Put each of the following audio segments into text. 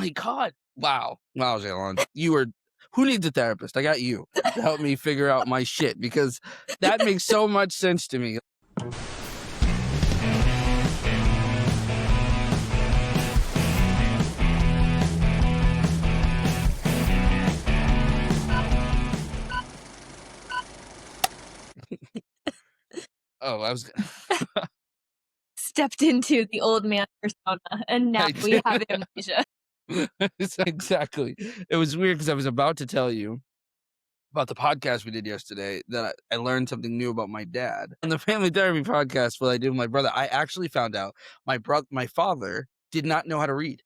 my God. Wow, Jaylon, who needs a therapist? I got you to help me figure out my shit, because that makes so much sense to me. Oh, I was stepped into the old man persona, and now we have amnesia. Exactly. It was weird because I was about to tell you about the podcast we did yesterday that I learned something new about my dad. On the family therapy podcast, what I did with my brother, I actually found out my father did not know how to read.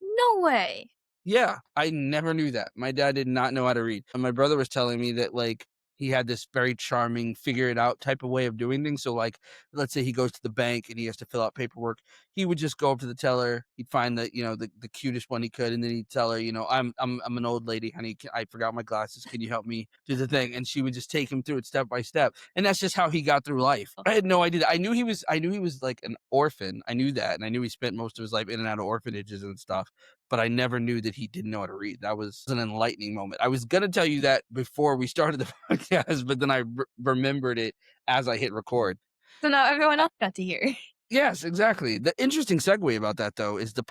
No way. Yeah, I never knew that. My dad did not know how to read. And my brother was telling me that, like, he had this very charming, figure it out type of way of doing things. So, like, let's say he goes to the bank and he has to fill out paperwork. He would just go up to the teller. He'd find the cutest one he could, and then he'd tell her, I'm an old lady, honey. I forgot my glasses. Can you help me do the thing? And she would just take him through it step by step. And that's just how he got through life. I had no idea. I knew he was like an orphan. I knew that, and I knew he spent most of his life in and out of orphanages and stuff. But I never knew that he didn't know how to read. That was an enlightening moment. I was going to tell you that before we started the podcast, but then I remembered it as I hit record. So now everyone else got to hear. Yes, exactly. The interesting segue about that, though, is the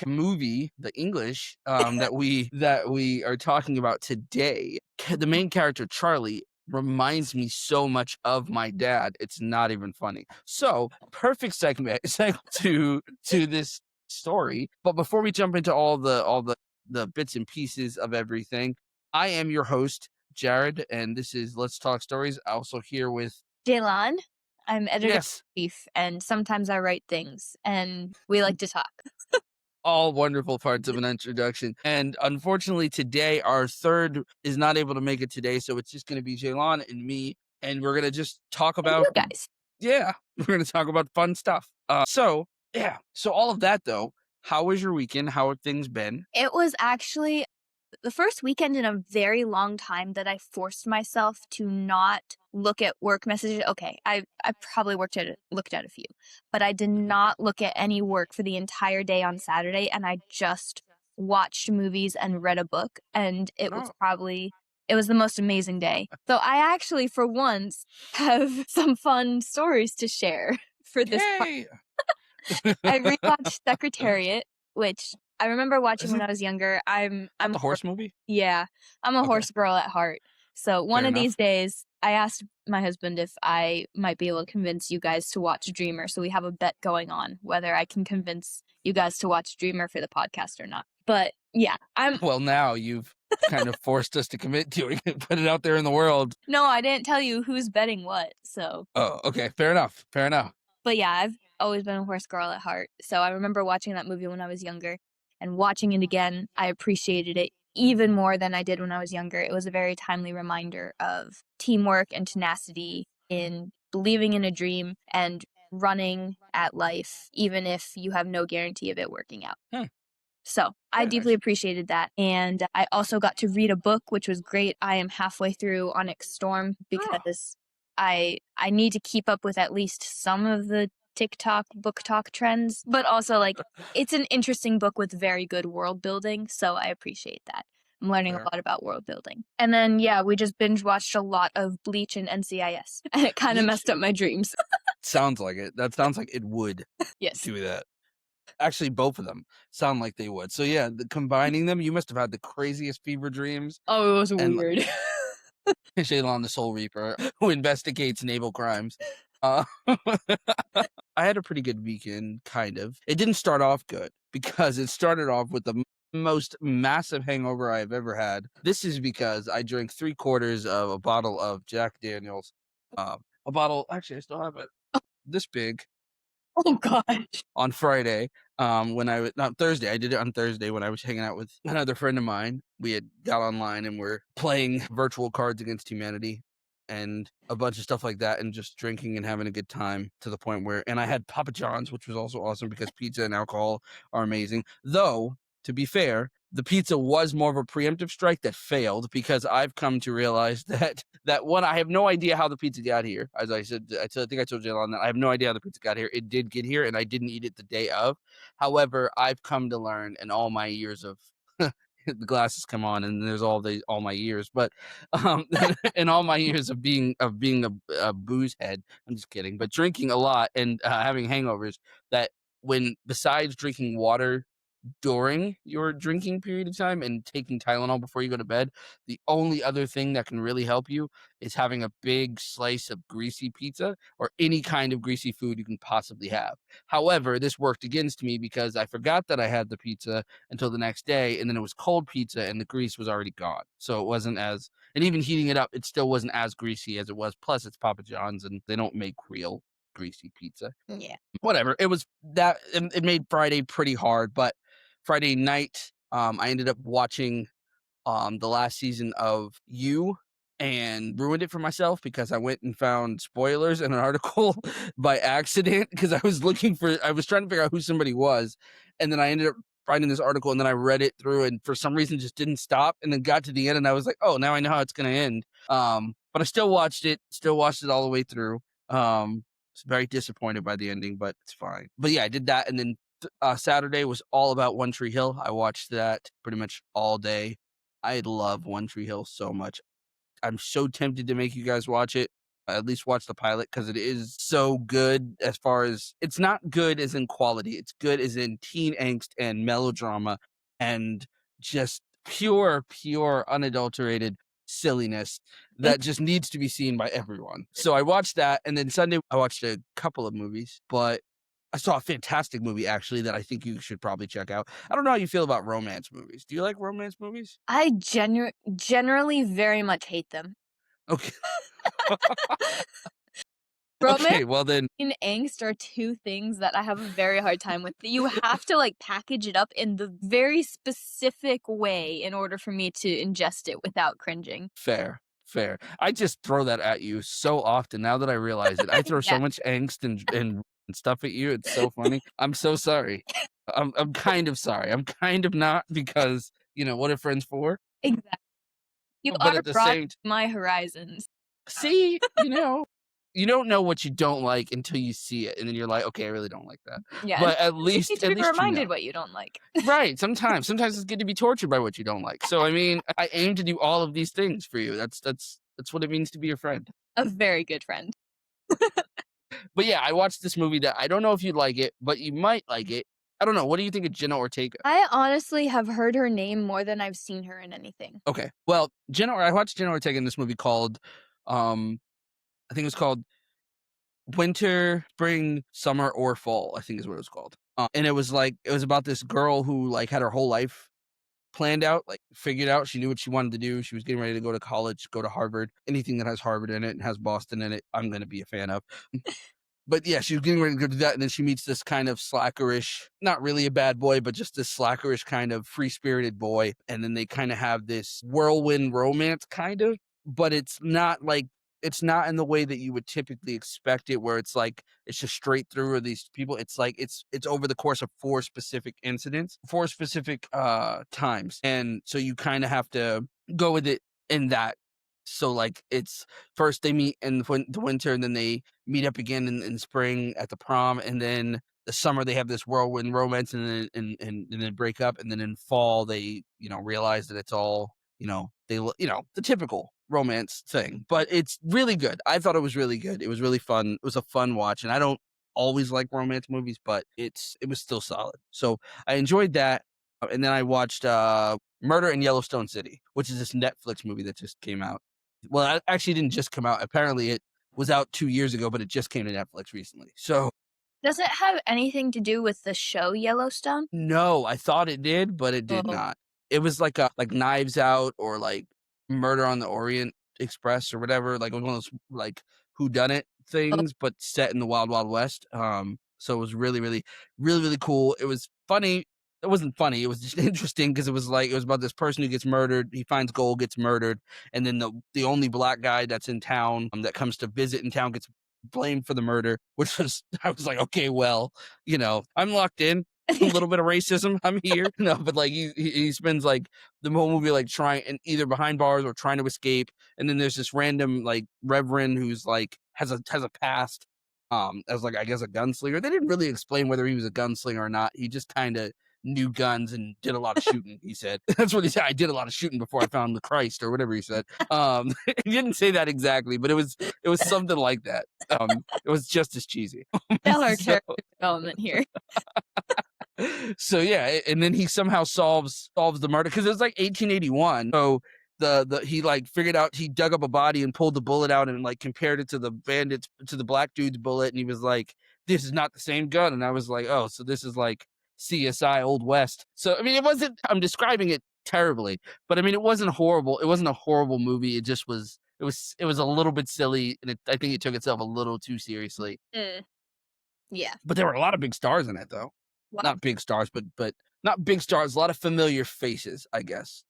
movie, the English, that we are talking about today. The main character, Charlie, reminds me so much of my dad. It's not even funny. So, perfect segue to this story. But before we jump into all the bits and pieces of everything, I am your host, Jared, and this is Let's Talk Stories. Also here with Jaylon. I'm editor-in-chief, and sometimes I write things, and we like to talk. All wonderful parts of an introduction. And unfortunately, today, our third is not able to make it today, so it's just going to be Jaylon and me, and we're going to just talk about... you guys. Yeah, we're going to talk about fun stuff. So all of that, though, how was your weekend? How have things been? It was actually the first weekend in a very long time that I forced myself to not look at work messages. Okay, I probably looked at a few, but I did not look at any work for the entire day on Saturday, and I just watched movies and read a book, and it was the most amazing day. So I actually, for once, have some fun stories to share for this part. I rewatched Secretariat, which I remember watching when I was younger. I'm the horse movie? Yeah. I'm a horse girl at heart. So one of these days, I asked my husband if I might be able to convince you guys to watch Dreamer. So we have a bet going on whether I can convince you guys to watch Dreamer for the podcast or not. But yeah, Well, now you've kind of forced us to commit to it and put it out there in the world. No, I didn't tell you who's betting what, so. Oh, okay. Fair enough. But yeah, I've always been a horse girl at heart. So I remember watching that movie when I was younger, and watching it again, I appreciated it even more than I did when I was younger. It was a very timely reminder of teamwork and tenacity in believing in a dream and running at life, even if you have no guarantee of it working out. So I deeply appreciated that. And I also got to read a book, which was great. I am halfway through Onyx Storm because I need to keep up with at least some of the TikTok book talk trends, but also like it's an interesting book with very good world building, so I appreciate that. I'm learning a lot about world building. And then we just binge watched a lot of Bleach and NCIS, and it kind of messed up my dreams. Sounds like it. That sounds like it would do that. Actually, both of them sound like they would. So yeah, combining them, you must have had the craziest fever dreams. Oh, it was weird. Shaylon, the Soul Reaper, who investigates naval crimes. I had a pretty good weekend, kind of. It didn't start off good because it started off with the most massive hangover I've ever had. This is because I drank 3/4 of a bottle of Jack Daniels. A bottle, actually, I still have it. This big. Oh, gosh. On Friday, Thursday. I did it on Thursday when I was hanging out with another friend of mine. We had got online and we're playing virtual Cards Against Humanity and a bunch of stuff like that, and just drinking and having a good time to the point where, and I had Papa John's, which was also awesome because pizza and alcohol are amazing. Though, to be fair, the pizza was more of a preemptive strike that failed because I've come to realize that one, I have no idea how the pizza got here. As I said, I think I told you on that. I have no idea how the pizza got here. It did get here, and I didn't eat it the day of. However, I've come to learn in all my years of the glasses come on, and there's all my years, but in all my years of being a booze head, I'm just kidding, but drinking a lot and having hangovers, that when besides drinking water during your drinking period of time and taking Tylenol before you go to bed, the only other thing that can really help you is having a big slice of greasy pizza or any kind of greasy food you can possibly have. However, this worked against me because I forgot that I had the pizza until the next day, and then it was cold pizza and the grease was already gone. So it wasn't as, and even heating it up, it still wasn't as greasy as it was. Plus, it's Papa John's and they don't make real greasy pizza. Yeah. Whatever. It was that it made Friday pretty hard, but Friday night, I ended up watching the last season of You and ruined it for myself because I went and found spoilers in an article by accident because I was trying to figure out who somebody was, and then I ended up finding this article, and then I read it through, and for some reason just didn't stop, and then got to the end, and I was like, oh, now I know how it's gonna end. But I still watched it all the way through. Was very disappointed by the ending, but it's fine. But yeah, I did that, and then Saturday was all about One Tree Hill. I watched that pretty much all day. I love One Tree Hill so much. I'm so tempted to make you guys watch it. At least watch the pilot because it is so good as far as it's not good as in quality. It's good as in teen angst and melodrama and just pure, unadulterated silliness that just needs to be seen by everyone. So I watched that, and then Sunday I watched a couple of movies, but I saw a fantastic movie actually that I think you should probably check out. I don't know how you feel about romance movies. Do you like romance movies? I generally very much hate them. Okay. Romance Okay, well then and angst are 2 things that I have a very hard time with. You have to, like, package it up in the very specific way in order for me to ingest it without cringing. fair. I just throw that at you so often now that I realize it. I throw Yeah, so much angst and stuff at you. It's so funny. I'm so sorry. I'm kind of sorry. I'm kind of not because, what are friends for? exactly. You But are at the broadening same my horizons. see, you don't know what you don't like until you see it, and then you're like, "Okay, I really don't like that." Yeah, and But at sometimes you need least to be you reminded know. what you don't like. Right, sometimes it's good to be tortured by what you don't like. So, I mean, I aim to do all of these things for you. That's what it means to be your friend. A very good friend. But yeah, I watched this movie that I don't know if you'd like it, but you might like it. I don't know. What do you think of Jenna Ortega? I honestly have heard her name more than I've seen her in anything. Okay. Well, I watched Jenna Ortega in this movie called I think it was called Winter, Spring, Summer, or Fall, I think is what it was called. And it was about this girl who like had her whole life planned out, like figured out. She knew what she wanted to do. She was getting ready to go to college, go to Harvard. Anything that has Harvard in it and has Boston in it, I'm going to be a fan of. But yeah, she was getting ready to go do that, and then she meets this kind of slackerish, not really a bad boy, but just this slackerish kind of free-spirited boy, and then they kind of have this whirlwind romance kind of, but it's not in the way that you would typically expect it, where it's like it's just straight through of these people. It's like it's over the course of 4 specific times, and so you kind of have to go with it in that. So like it's first they meet in the winter, and then they meet up again in spring at the prom, and then the summer they have this whirlwind romance, and then break up, and then in fall they realize that it's all the typical romance thing. But it's really good. I thought it was really good. It was really fun. It was a fun watch, and I don't always like romance movies, but it was still solid. So I enjoyed that, and then I watched Murder in Yellowstone City, which is this Netflix movie that just came out. Well, it actually didn't just come out. Apparently, it was out 2 years ago, but it just came to Netflix recently. So, Does it have anything to do with the show Yellowstone? no, I thought it did, but it did Oh, not. It was like Knives Out or like Murder on the Orient Express or whatever, like one of those like whodunit oh, things, but set in the Wild Wild West. So it was really cool. It was funny. It wasn't funny. It was just interesting because it was about this person who gets murdered. He finds gold, gets murdered, and then the only black guy that's in town that comes to visit in town gets blamed for the murder. Which was I was like, okay, well, I'm locked in. a little bit of racism. I'm here. No, but like he spends like the whole movie like trying and either behind bars or trying to escape. And then there's this random like reverend who's like has a past as like I guess a gunslinger. They didn't really explain whether he was a gunslinger or not. He just kind of knew guns and did a lot of shooting, he said. That's what he said. I did a lot of shooting before I found the Christ or whatever he said. He didn't say that exactly, but it was something like that. It was just as cheesy. Stellar So character development here. so yeah, and then he somehow solves the murder because it was like 1881. So the he like figured out he dug up a body and pulled the bullet out and like compared it to the bandits to the black dude's bullet, and he was like, "This is not the same gun." And I was like, "Oh, so this is like CSI Old West." So I mean, it wasn't. I'm describing it terribly, but I mean, it wasn't horrible. It wasn't a horrible movie. It just was. It was a little bit silly, and I think it took itself a little too seriously. Mm, yeah. But there were a lot of big stars in it, though. Wow. Not big stars, but not big stars. A lot of familiar faces, I guess.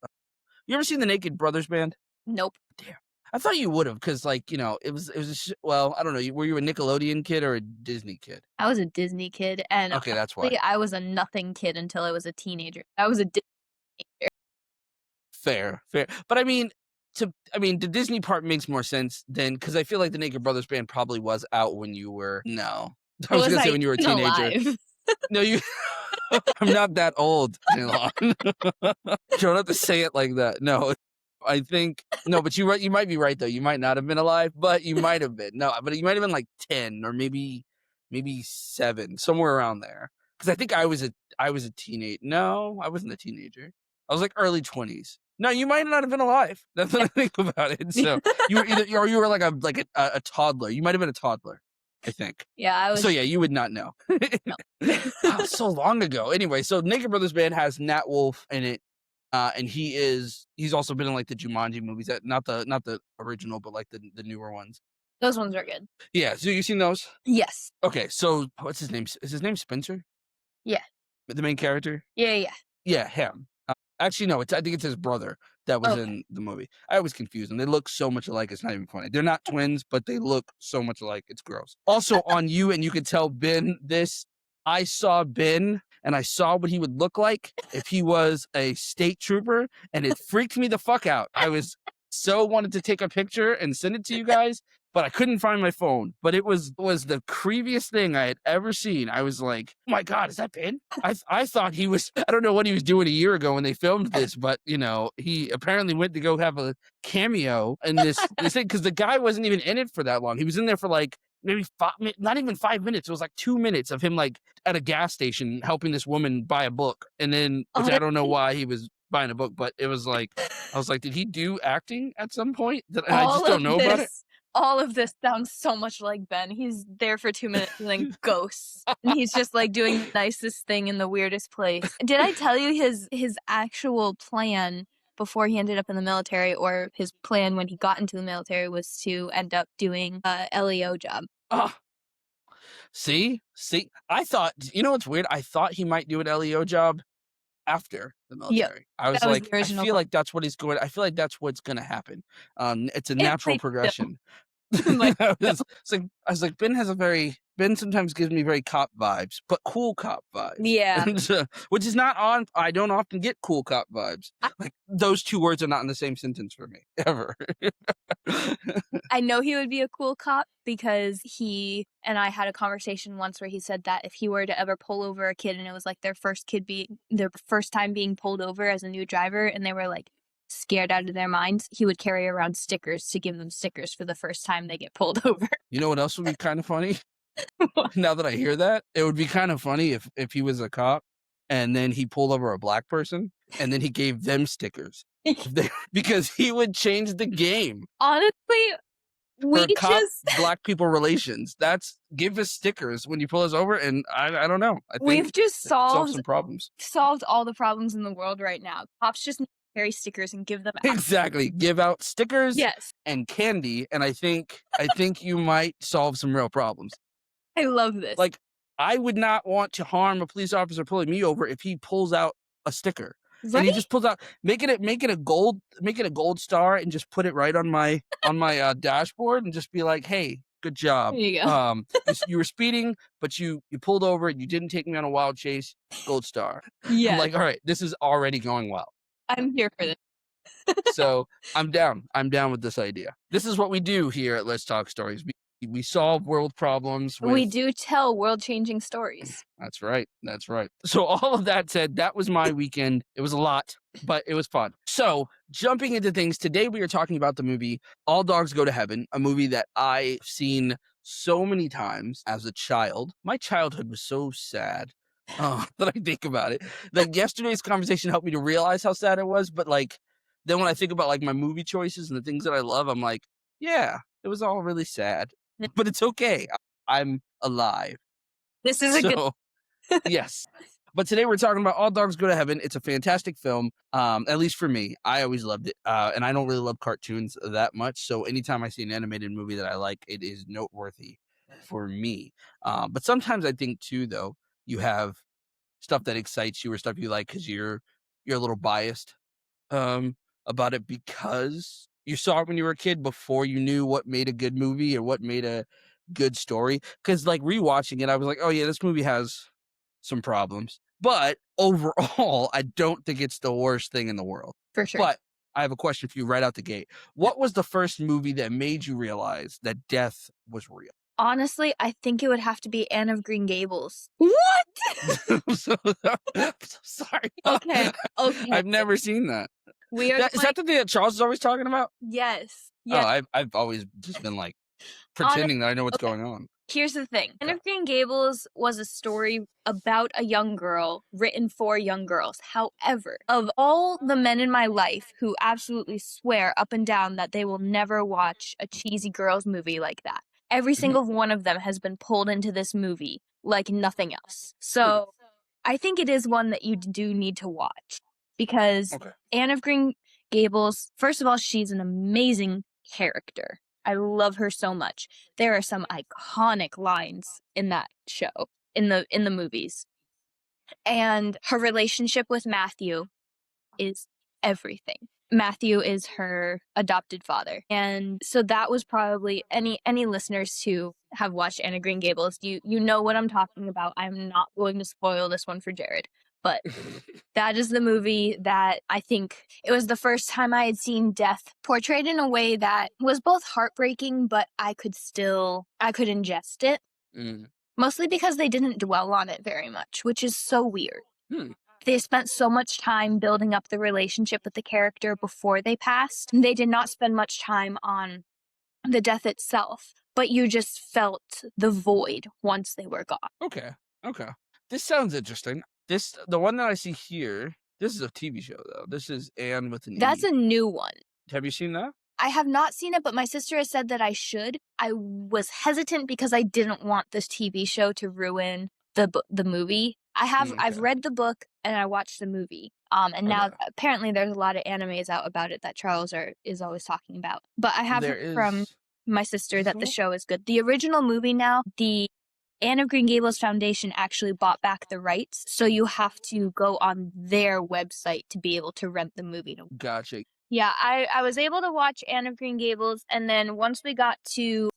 You ever seen the Naked Brothers band? Nope. Damn, I thought you would have, because like it was well, I don't know. Were you a Nickelodeon kid or a Disney kid? I was a Disney kid, and Okay, that's why. honestly, I was a nothing kid until I was a teenager. I was a Disney kid. Fair, fair. But the Disney part makes more sense than because I feel like the Naked Brothers band probably was out when you were no. I was Was gonna say I when you were a even teenager. alive? No, you. I'm not that old, Jaylon. You don't have to say it like that. No, I think no, but you might be right though. You might not have been alive, but you might have been. No, but you might have been like 10 or maybe 7, somewhere around there. Because I think I was a teenager. No, I wasn't a teenager. I was like early 20s. No, you might not have been alive. That's what I think about it. So you were either or you were like a toddler. You might have been a toddler, I think. Yeah, I So was yeah, you would not know. no. Wow, so long ago. Anyway, so Naked Brothers Band has Nat Wolff in it, and he's also been in like the Jumanji movies, that not the original, but like the newer ones. Those ones are good. Yeah, so you seen those? Yes. Okay, so what's his name? Is his name Spencer? Yeah. The main character? Yeah, yeah. Yeah, him. Actually, no, I think it's his brother that was Okay. in the movie. I always confuse them. They look so much alike. It's not even funny. They're not twins, but they look so much alike. It's gross. Also on you, and you could tell Ben this. I saw Ben, and I saw what he would look like if he was a state trooper, and it freaked me the fuck out. I was so wanted to take a picture and send it to you guys, but I couldn't find my phone. But it was the creepiest thing I had ever seen. I was like, "Oh my god, is that Ben?" I thought he was. I don't know what he was doing a year ago when they filmed this, but he apparently went to go have a cameo in this thing because the guy wasn't even in it for that long. He was in there for like maybe not even 5 minutes. It was like 2 minutes of him like at a gas station helping this woman buy a book, and then which I don't know why he was buying a book, but it was like I was like, did he do acting at some point? And I just All don't of know about it. this all of this sounds so much like Ben. He's there for 2 minutes and then ghosts. And he's just like doing the nicest thing in the weirdest place. Did I tell you his actual plan before he ended up in the military, or his plan when he got into the military, was to end up doing a LEO job? Ah, see, I thought, what's weird? I thought he might do an LEO job after the Yep. military. I was That was like, the I original feel plan. like that's what he's going. I feel like that's what's going to happen. It's a It natural might still. progression. Might still. I was like, Ben sometimes gives me very cop vibes, but cool cop vibes. Yeah. And, which is not on. I don't often get cool cop vibes. Like those two words are not in the same sentence for me ever. I know he would be a cool cop because he and I had a conversation once where he said that if he were to ever pull over a kid and it was like their first time being pulled over as a new driver, and they were like scared out of their minds, he would carry around stickers to give them stickers for the first time they get pulled over. You know what else would be kind of funny? Now that I hear that, it would be kind of funny if he was a cop and then he pulled over a black person and then he gave them stickers. Because he would change the game Honestly, we for cop just black people relations. That's give us stickers when you pull us over, and I don't know. I think we've just it could solve solved some problems. all the problems in the world right now. Cops just need to carry stickers and give them out. Exactly. Give out stickers Yes. and candy, and I think you might solve some real problems. I love this. Like, I would not want to harm a police officer pulling me over if he pulls out a sticker. And he Right? just pulls out, make it a gold star, and just put it right on my dashboard, and just be like, "Hey, Good job. There you go. You were speeding, but you pulled over. You didn't take me on a wild chase. Gold star. I'm Yes, like, all right, this is already going well. I'm here for this. So I'm down. I'm down with this idea. This is what we do here at Let's Talk Stories. We solve world problems We with. do tell world-changing stories. That's right. That's right. So all of that said, that was my weekend. It was a lot, but it was fun. So jumping into things, today we are talking about the movie All Dogs Go to Heaven, a movie that I've seen so many times as a child. My childhood was so sad. That I think about it. Like yesterday's conversation helped me to realize how sad it was, but like then when I think about like my movie choices and the things that I love, I'm like, yeah, it was all really sad. But it's okay. I'm alive. This is a good So yes. But today we're talking about All Dogs Go to Heaven. It's a fantastic film, at least for me. I always loved it. And I don't really love cartoons that much. So anytime I see an animated movie that I like, it is noteworthy for me. But sometimes I think too, though, you have stuff that excites you or stuff you like because you're a little biased about it because you saw it when you were a kid before you knew what made a good movie or what made a good story. Because like rewatching it, I was like, oh yeah, this movie has some problems. But overall, I don't think it's the worst thing in the world. for sure. But I have a question for you right out the gate. What was the first movie that made you realize that death was real? Honestly, I think it would have to be Anne of Green Gables. What? I'm so, I'm so sorry. Okay, okay. I've never seen that. We are Is that the thing that Charles is always talking about? yes, Oh, yes. I've always just been like Honest pretending that I know what's okay. going on. Here's the thing. Anne of Green Gables was a story about a young girl written for young girls. However, of all the men in my life who absolutely swear up and down that they will never watch a cheesy girls movie like that, every single one of them has been pulled into this movie like nothing else. So I think it is one that you do need to watch because Okay. Anne of Green Gables, first of all, she's an amazing character. I love her so much. There are some iconic lines in that show, in the movies. And her relationship with Matthew is everything. Matthew is her adopted father. And so that was probably any listeners who have watched Anne of Green Gables, you know what I'm talking about. I'm not going to spoil this one for Jared. But that is the movie that I think it was the first time I had seen death portrayed in a way that was both heartbreaking, but I could ingest it. Mm. Mostly because they didn't dwell on it very much, which is so weird. Hmm. They spent so much time building up the relationship with the character before they passed. They did not spend much time on the death itself, but you just felt the void once they were gone. Okay. Okay. This sounds interesting. The one that I see here, this is a TV show though. This is Anne with an That's E. a new one. Have you seen that? I have not seen it, but my sister has said that I should. I was hesitant because I didn't want this TV show to ruin the movie. I've read the book and I watched the movie. And now Okay. apparently there's a lot of animes out about it that Charles is always talking about. But I have There heard from is. my sister that the So- show is good. The original movie now, the Anne of Green Gables Foundation actually bought back the rights, so you have to go on their website to be able to rent the movie. Gotcha. Yeah, I was able to watch Anne of Green Gables, and then once we got to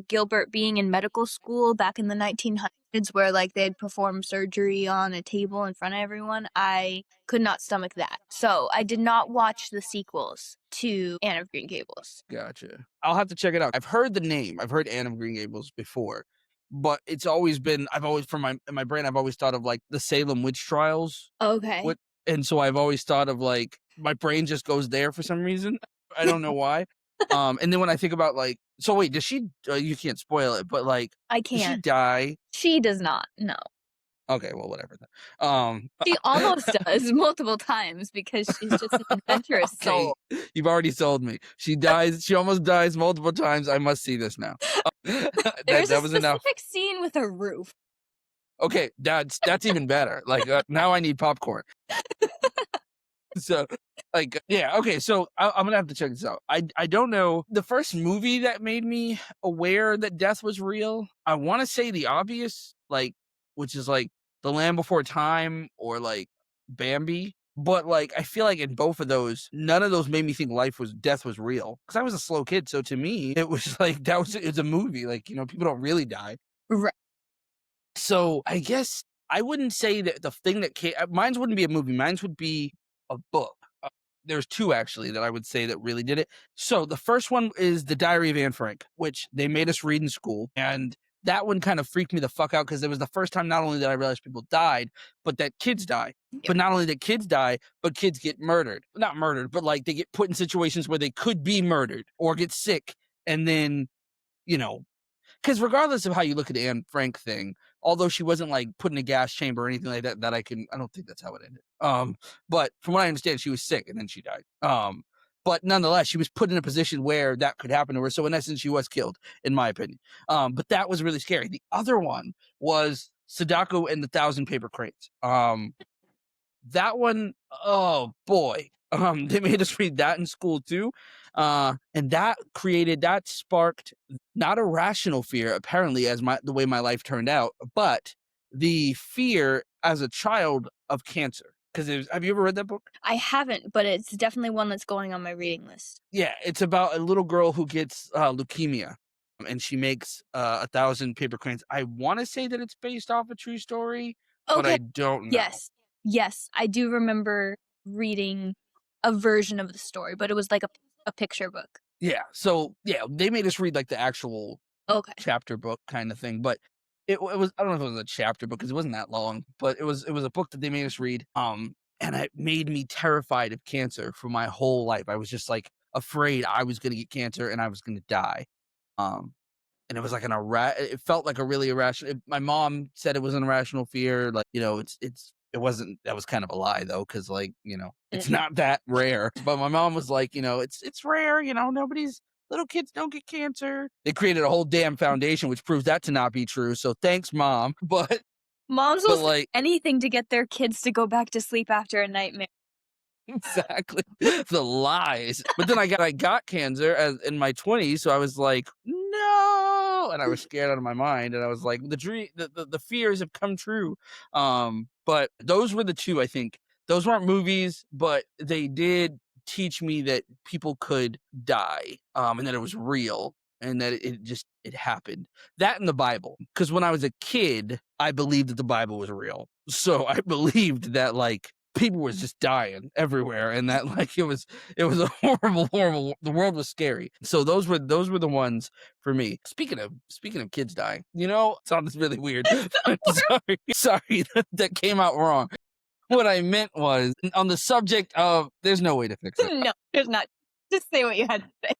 Gilbert being in medical school back in the 1900s, where like they'd perform surgery on a table in front of everyone, I could not stomach that. So I did not watch the sequels to Anne of Green Gables. Gotcha. I'll have to check it out. I've heard the name. I've heard Anne of Green Gables before, but it's always been. I've always in my brain. I've always thought of like the Salem witch trials. Okay. And so I've always thought of like my brain just goes there for some reason. I don't know why. And then when I think about like, so wait, does she? You can't spoil it, but like, I does she can't. die? She does not. No. Okay, well, whatever then. She almost does multiple times because she's just an adventurous Okay, soul. you've already sold me. She dies. She almost dies multiple times. I must see this now. There's that a was enough. specific scene with a roof. Okay, that's even better. Like now I need popcorn. So, like, yeah, okay. So I'm gonna have to check this out. I don't know the first movie that made me aware that death was real. I want to say the obvious, like, which is like The Land Before Time or like Bambi. But, like, I feel like in both of those, none of those made me think death was real. Because I was a slow kid, so to me, it was like it's a movie, like, people don't really die. Right. So, I guess I wouldn't say that the thing that mine's wouldn't be a movie, mine's would be a book. There's 2 actually that I would say that really did it. So, the first one is The Diary of Anne Frank, which they made us read in school, and that one kind of freaked me the fuck out because it was the first time not only that I realized people died, but that kids die. Yep. But not only that kids die, but kids get murdered. Not murdered, but, like, they get put in situations where they could be murdered or get sick, and then, you know, because regardless of how you look at the Anne Frank thing, although she wasn't like put in a gas chamber or anything like that, I don't think that's how it ended. But from what I understand, she was sick and then she died. But nonetheless, she was put in a position where that could happen to her. So in essence, she was killed, in my opinion. But that was really scary. The other one was Sadako and the Thousand Paper Cranes. That one, oh boy. They made us read that in school too. And that sparked not a rational fear, apparently, as the way my life turned out, but the fear as a child of cancer. Because have you ever read that book? I haven't, but it's definitely one that's going on my reading list. Yeah, it's about a little girl who gets leukemia, and she makes 1,000 paper cranes. I want to say that it's based off a true story, but Okay. I don't know. Yes. Yes, I do remember reading a version of the story, but it was like a picture book. Yeah, so, yeah, they made us read, like, the actual Okay. chapter book kinda thing, but it was I don't know if it was a chapter book because it wasn't that long, but it was a book that they made us read, and it made me terrified of cancer for my whole life. I was just, like, afraid I was gonna get cancer and I was gonna die, um and it was like it felt like a really irrational my mom said it was an irrational fear, like, it wasn't that was kind of a lie though, because like, it's Mm. not that rare. But my mom was like, it's rare, nobody's little kids don't get cancer. They created a whole damn foundation which proves that to not be true. So thanks, mom. Moms will But say like anything to get their kids to go back to sleep after a nightmare. exactly. The lies. But then I got cancer in my 20s, so I was like, "No!" And I was scared out of my mind, and I was like, the fears have come true. But those were the 2, I think. Those weren't movies, but they did teach me that people could die, and that it was real, and that it happened. That and the Bible, because when I was a kid, I believed that the Bible was real. So I believed that, like, people was just dying everywhere and that like it was a horrible the world was scary. So those were the ones for me. Speaking of kids dying, it sounds really weird. Sorry that came out wrong. What I meant was on the subject of there's no way to fix it. No, there's not. Just say what you had to say.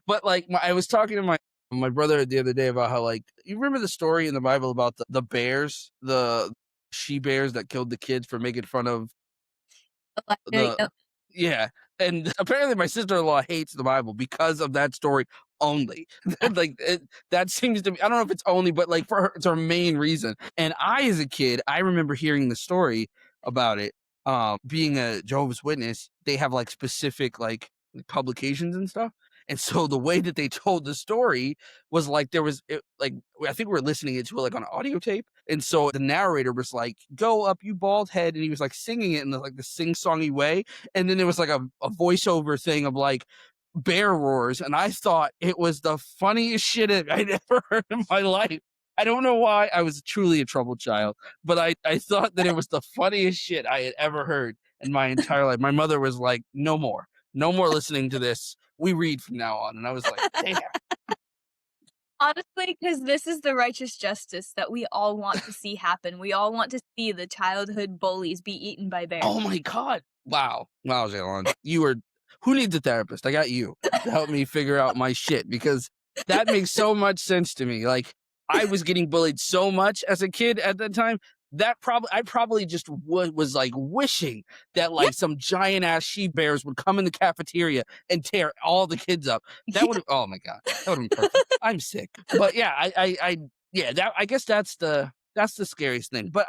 But like I was talking to my brother the other day about how, like, you remember the story in the Bible about the bears, the she bears that killed the kids for making fun of the Yep. yeah, and apparently my sister-in-law hates the Bible because of that story only. Like, that seems to be I don't know if it's only, but, like, for her, it's her main reason, and as a kid, I remember hearing the story about it, being a Jehovah's Witness, they have, like, specific, like, publications and stuff, and so the way that they told the story was, like, like, I think we were listening it to, like, on audio tape, and so the narrator was like, "Go up, you bald head," and he was, like, singing it in, like, the sing-songy way, and then there was, like, a voiceover thing of, like, bear roars, and I thought it was the funniest shit I'd ever heard in my life. I don't know why. I was truly a troubled child, but I thought that it was the funniest shit I had ever heard in my entire life. My mother was like, "No more. No more listening to this. We read from now on." And I was like, "Damn." Honestly, because this is the righteous justice that we all want to see happen. We all want to see the childhood bullies be eaten by bears. Oh my god. Wow. Wow, Jalen. Who needs a therapist? I got you to help me figure out my shit because that makes so much sense to me. Like, I was getting bullied so much as a kid at that time that I probably just was like wishing that Yeah. like some giant ass she bears would come in the cafeteria and tear all the kids up. That would have oh my god. That would have been perfect. I'm sick. But yeah, yeah, that I guess that's the scariest thing. But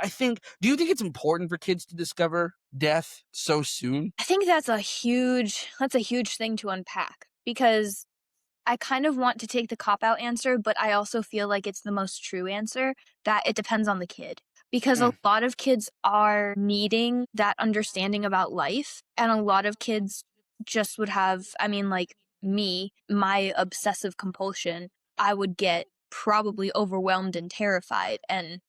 do you think it's important for kids to discover death so soon? I think that's a huge thing to unpack because I kind of want to take the cop out answer, but I also feel like it's the most true answer that it depends on the kid. because a Mm, lot of kids are needing that understanding about life, and a lot of kids just would have, I mean, like me, my obsessive compulsion, I would get probably overwhelmed and terrified, and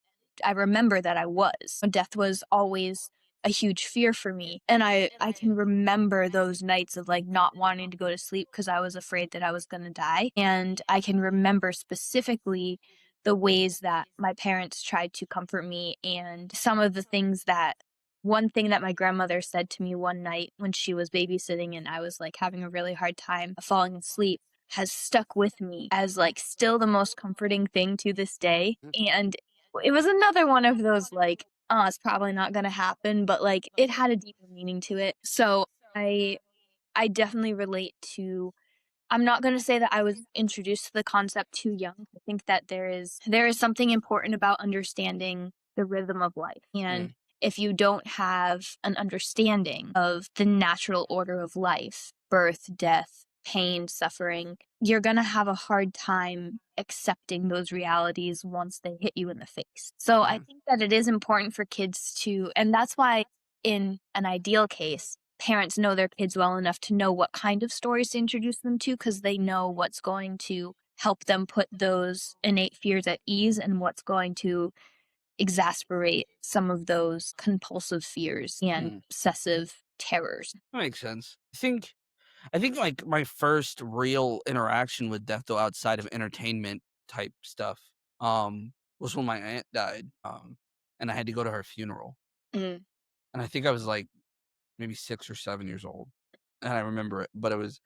I remember that I was. Death was always a huge fear for me, and I can remember those nights of, like, not wanting to go to sleep because I was afraid that I was gonna die, and I can remember specifically the ways that my parents tried to comfort me, and some of the things that one thing that my grandmother said to me one night when she was babysitting and I was, like, having a really hard time falling asleep has stuck with me as, like, still the most comforting thing to this day, mm, and it was another one of those, like, "Oh, it's probably not gonna happen," but, like, it had a deeper meaning to it. So, I I definitely relate to I'm not gonna say that I was introduced to the concept too young. I think that there is something important about understanding the rhythm of life, and mm, if you don't have an understanding of the natural order of life, birth, death, pain, suffering, you're gonna have a hard time accepting those realities once they hit you in the face. So I mm, think that it is important for kids to and that's why in an ideal case, parents know their kids well enough to know what kind of stories to introduce them to because they know what's going to help them put those innate fears at ease and what's going to exasperate some of those compulsive fears and mm. obsessive terrors. That makes sense. I think, like, my first real interaction with death, though, outside of entertainment type stuff, was when my aunt died, and I had to go to her funeral, Mm. and I think I was, like, maybe 6 or 7 years old, and I remember it, but it was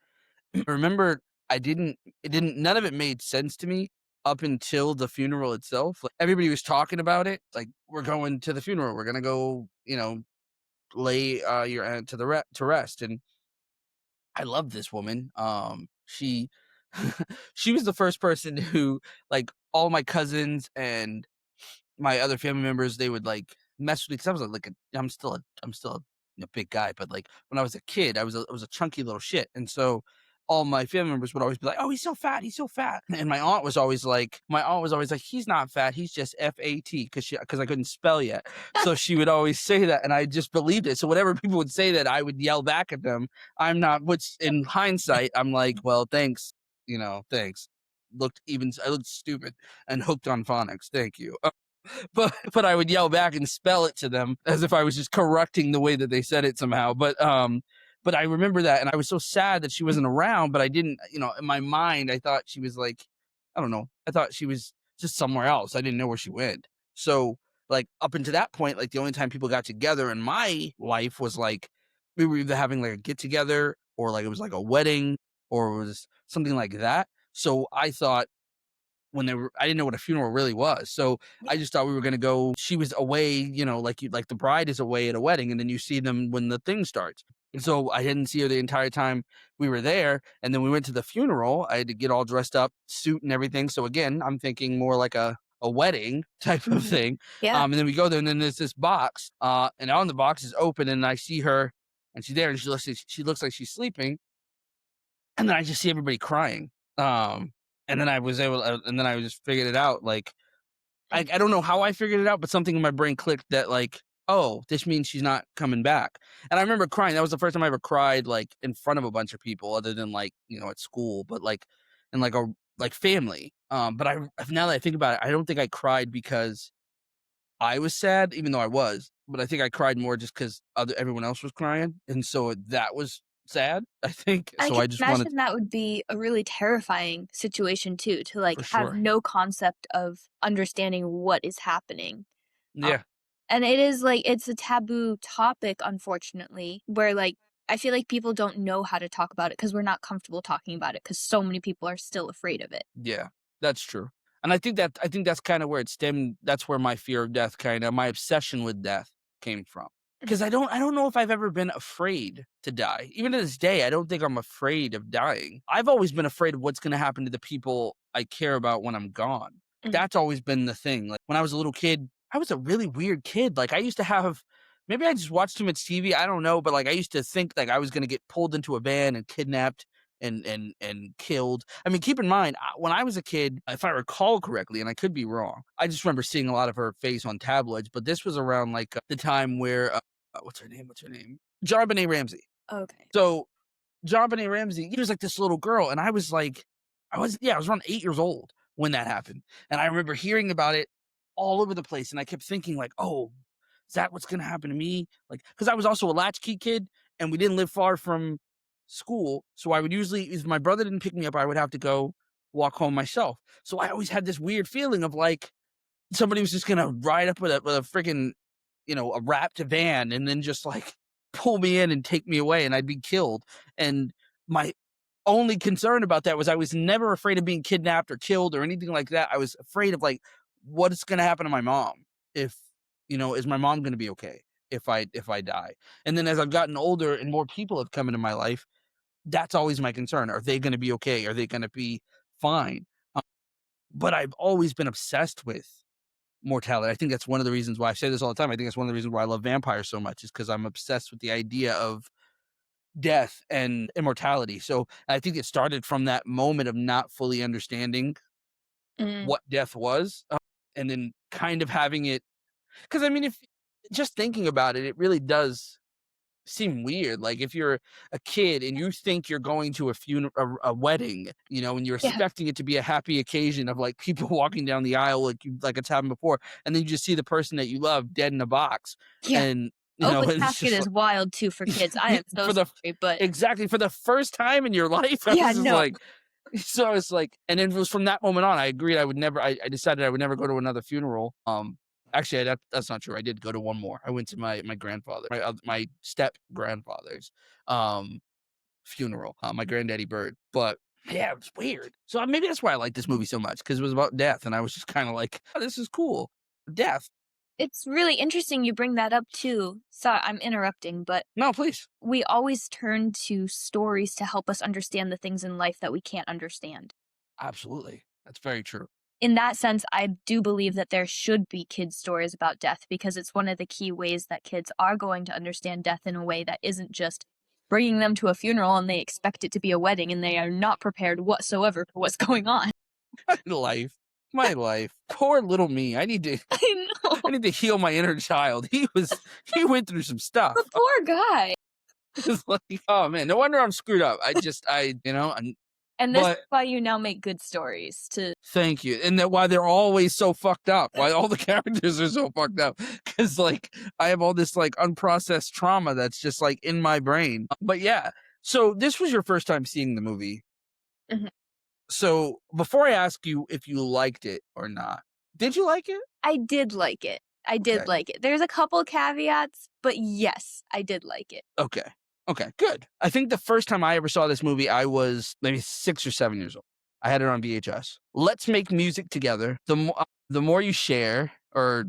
I remember I didn't it didn't none of it made sense to me up until the funeral itself. Like, everybody was talking about it, like, "We're going to the funeral, we're gonna go, lay, your aunt to rest," and I love this woman. She she was the first person who, like, all my cousins and my other family members, they would, like, mess with me because I was, like, I'm still a big guy, but, like, when I was a kid, I was a chunky little shit, and so all my family members would always be like, "Oh, he's so fat," and my aunt was always like, "He's not fat, he's just F-A-T," because I couldn't spell yet, so she would always say that, and I just believed it, so whenever people would say that, I would yell back at them. Which in hindsight, I'm like, "Well, thanks, thanks." I looked stupid and hooked on phonics, thank you. But I would yell back and spell it to them as if I was just correcting the way that they said it somehow. But I remember that, and I was so sad that she wasn't around. But I didn't, in my mind, I thought she was like, I don't know, I thought she was just somewhere else. I didn't know where she went. So like up until that point, like the only time people got together in my life was like we were either having like a get together or like it was like a wedding or it was something like that. So I thought I didn't know what a funeral really was. So I just thought we were gonna go she was away, like the bride is away at a wedding, and then you see them when the thing starts. And so I didn't see her the entire time we were there, and then we went to the funeral. I had to get all dressed up, suit and everything. So again, I'm thinking more like a wedding type of Mhm. thing. Yeah. And then we go there, and then there's this box, and on the box is open, and I see her, and she's there, and she looks like she's sleeping, and then I just see everybody crying. And then I just figured it out. Like I don't know how I figured it out, but something in my brain clicked that like, oh, this means she's not coming back. And I remember crying. That was the first time I ever cried like in front of a bunch of people, other than like at school, but like in like a like family. But now that I think about it, I don't think I cried because I was sad, even though I was. But I think I cried more just because everyone else was crying, and so that was sad. I think I so. can I just wanted imagine that would be a really terrifying situation too, to, like, for have sure. no concept of understanding what is happening. Um, Yeah. and it is, like it's a taboo topic, unfortunately, where, like, I feel like people don't know how to talk about it because 'cause we're not comfortable talking about it because so many people are still afraid of it. Yeah, that's true. And I think that's kinda where it stemmed that's where my fear of death my obsession with death came from. Mhm, 'Cause I don't know if I've ever been afraid to die. Even to this day, I don't think I'm afraid of dying. I've always been afraid of what's gonna happen to the people I care about when I'm gone. mhm. That's always been the thing. Like, when I was a little kid, I was a really weird kid. Like, I used to have maybe I just watched too much TV, I don't know, but, like, I used to think, like, I was gonna get pulled into a van and kidnapped and killed. I mean, keep in mind, when I was a kid, if I recall correctly, and I could be wrong, I just remember seeing a lot of her face on tabloids. But this was around like the time where what's her name? What's her name? John Benet Ramsey. Okay. So John Benet Ramsey, he was like this little girl, and I was like, I was around 8 years old when that happened, and I remember hearing about it all over the place, and I kept thinking like, oh, is that what's gonna happen to me? Like, because I was also a latchkey kid, and we didn't live far from school, so I would usually, if my brother didn't pick me up, I would have to go walk home myself. So I always had this weird feeling of like somebody was just gonna ride up with a freaking, a wrapped van and then just like pull me in and take me away and I'd be killed. And my only concern about that was I was never afraid of being kidnapped or killed or anything like that. I was afraid of like what's gonna happen to my mom if is my mom gonna be okay if I die? And then as I've gotten older and more people have come into my life, that's always my concern. Are they gonna be okay? Are they gonna be fine? But I've always been obsessed with mortality. I think that's one of the reasons why I say this all the time. I think that's one of the reasons why I love vampires so much is because I'm obsessed with the idea of death and immortality. So I think it started from that moment of not fully understanding Mm. what death was, and then kind of having it. Because I mean, if just thinking about it, it really does seem weird. Like if you're a kid and you think you're going to a funeral, a wedding, and you're Yeah. expecting it to be a happy occasion of like people walking down the aisle like it's happened before, and then you just see the person that you love dead in a box, Yeah. and Open and it's casket just is wild too for kids. I am so for the sorry, but exactly for the first time in your life. I yeah, was just no. like, so it's like, and then it was from that moment on, I agreed I would never. I decided I would never go to another funeral. Actually, that's not true. I did go to one more. I went to my grandfather, my step grandfather's funeral. My granddaddy Bird, but yeah, it was weird. So maybe that's why I like this movie so much because it was about death, and I was just kind of like, oh, this is cool. Death. It's really interesting you bring that up too. Sorry, I'm interrupting, but No, please. we always turn to stories to help us understand the things in life that we can't understand. Absolutely, that's very true. In that sense, I do believe that there should be kids' stories about death because it's one of the key ways that kids are going to understand death in a way that isn't just bringing them to a funeral and they expect it to be a wedding and they are not prepared whatsoever for what's going on. My life, my life. Poor little me. I need to. I know. I need to heal my inner child. He went through some The stuff. poor guy. It's like, oh man, no wonder I'm screwed up. And this is but why you now make good stories to thank you. And that why they're always so fucked up. Why all the characters are so fucked up. Cause like I have all this like unprocessed trauma that's just like in my brain. But yeah. So this was your first time seeing the movie. Mhm. So before I ask you if you liked it or not, did you like it? I did like it. I Okay. did like it. There's a couple caveats, but yes, I did like it. Okay. Okay, good. I think the first time I ever saw this movie, I was maybe 6 or 7 years old. I had it on VHS. Let's make music together. The more you share or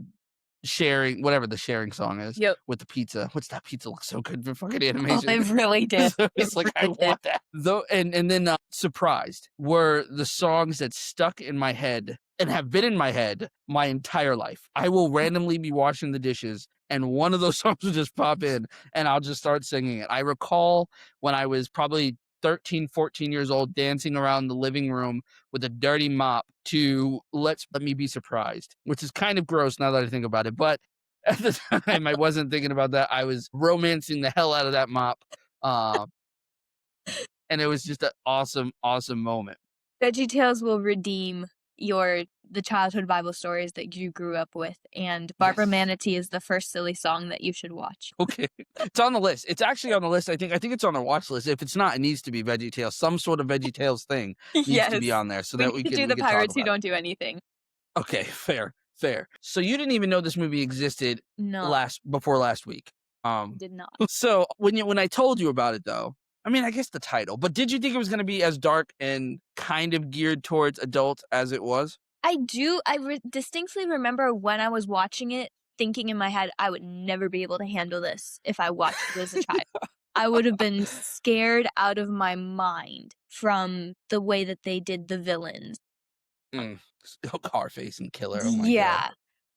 sharing, whatever the sharing song is Yep. with the pizza. What's that pizza look so good for fucking Oh, animation? it really did. So It it's like I really did. want that. Though and then surprised were the songs that stuck in my head and have been in my head my entire life. I will randomly be washing the dishes and one of those songs will just pop in and I'll just start singing it. I recall when I was probably 13, 14 years old dancing around the living room with a dirty mop to Let Me Be Surprised, which is kind of gross now that I think about it. But at the time, I wasn't thinking about that. I was romancing the hell out of that mop. Uh, and it was just an awesome, awesome moment. VeggieTales will redeem the childhood Bible stories that you grew up with, and Barbara Yes. Manatee is the first silly song that you should watch. Okay. It's on the list. It's actually on the list. I think it's on the watch list. If it's not, it needs to be VeggieTales. Some sort of VeggieTales thing needs to be Yes. on there so We that need we to could do we the could talk pirates who about it. don't do anything. Okay, fair, fair. So you didn't even know this movie existed No, before last week. I did not. So when I told you about it though, I mean I guess the title, but did you think it was gonna be as dark and kind of geared towards adults as it was? I do. Distinctly remember when I was watching it, thinking in my head, I would never be able to handle this if I watched it as a child. I would have been scared out of my mind from the way that they did the villains. Mm. Carface and Killer. Oh my god. Yeah.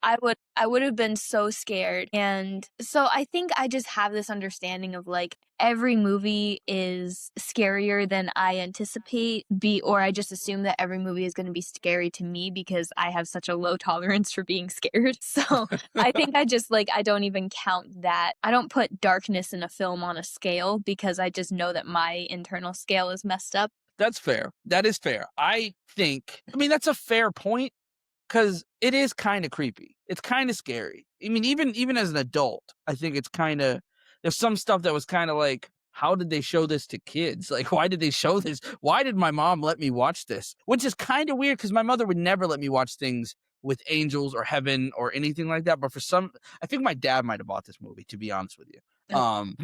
I would have been so scared, and so I think I just have this understanding of, like, every movie is scarier than I anticipate be or I just assume that every movie is gonna be scary to me because I have such a low tolerance for being scared, so I think I just, like, I don't even count that. I don't put darkness in a film on a scale because I just know that my internal scale is messed up. That's fair. That is fair. I mean, that's a fair point. 'Cause it is kinda creepy. It's kinda scary. I mean, even as an adult, I think it's kinda there's some stuff that was kinda like, "How did they show this to kids? Like, why did they show this? Why did my mom let me watch this?" Which is kinda weird because my mother would never let me watch things with angels or heaven or anything like that, but for some I think my dad might have bought this movie, to be honest with you.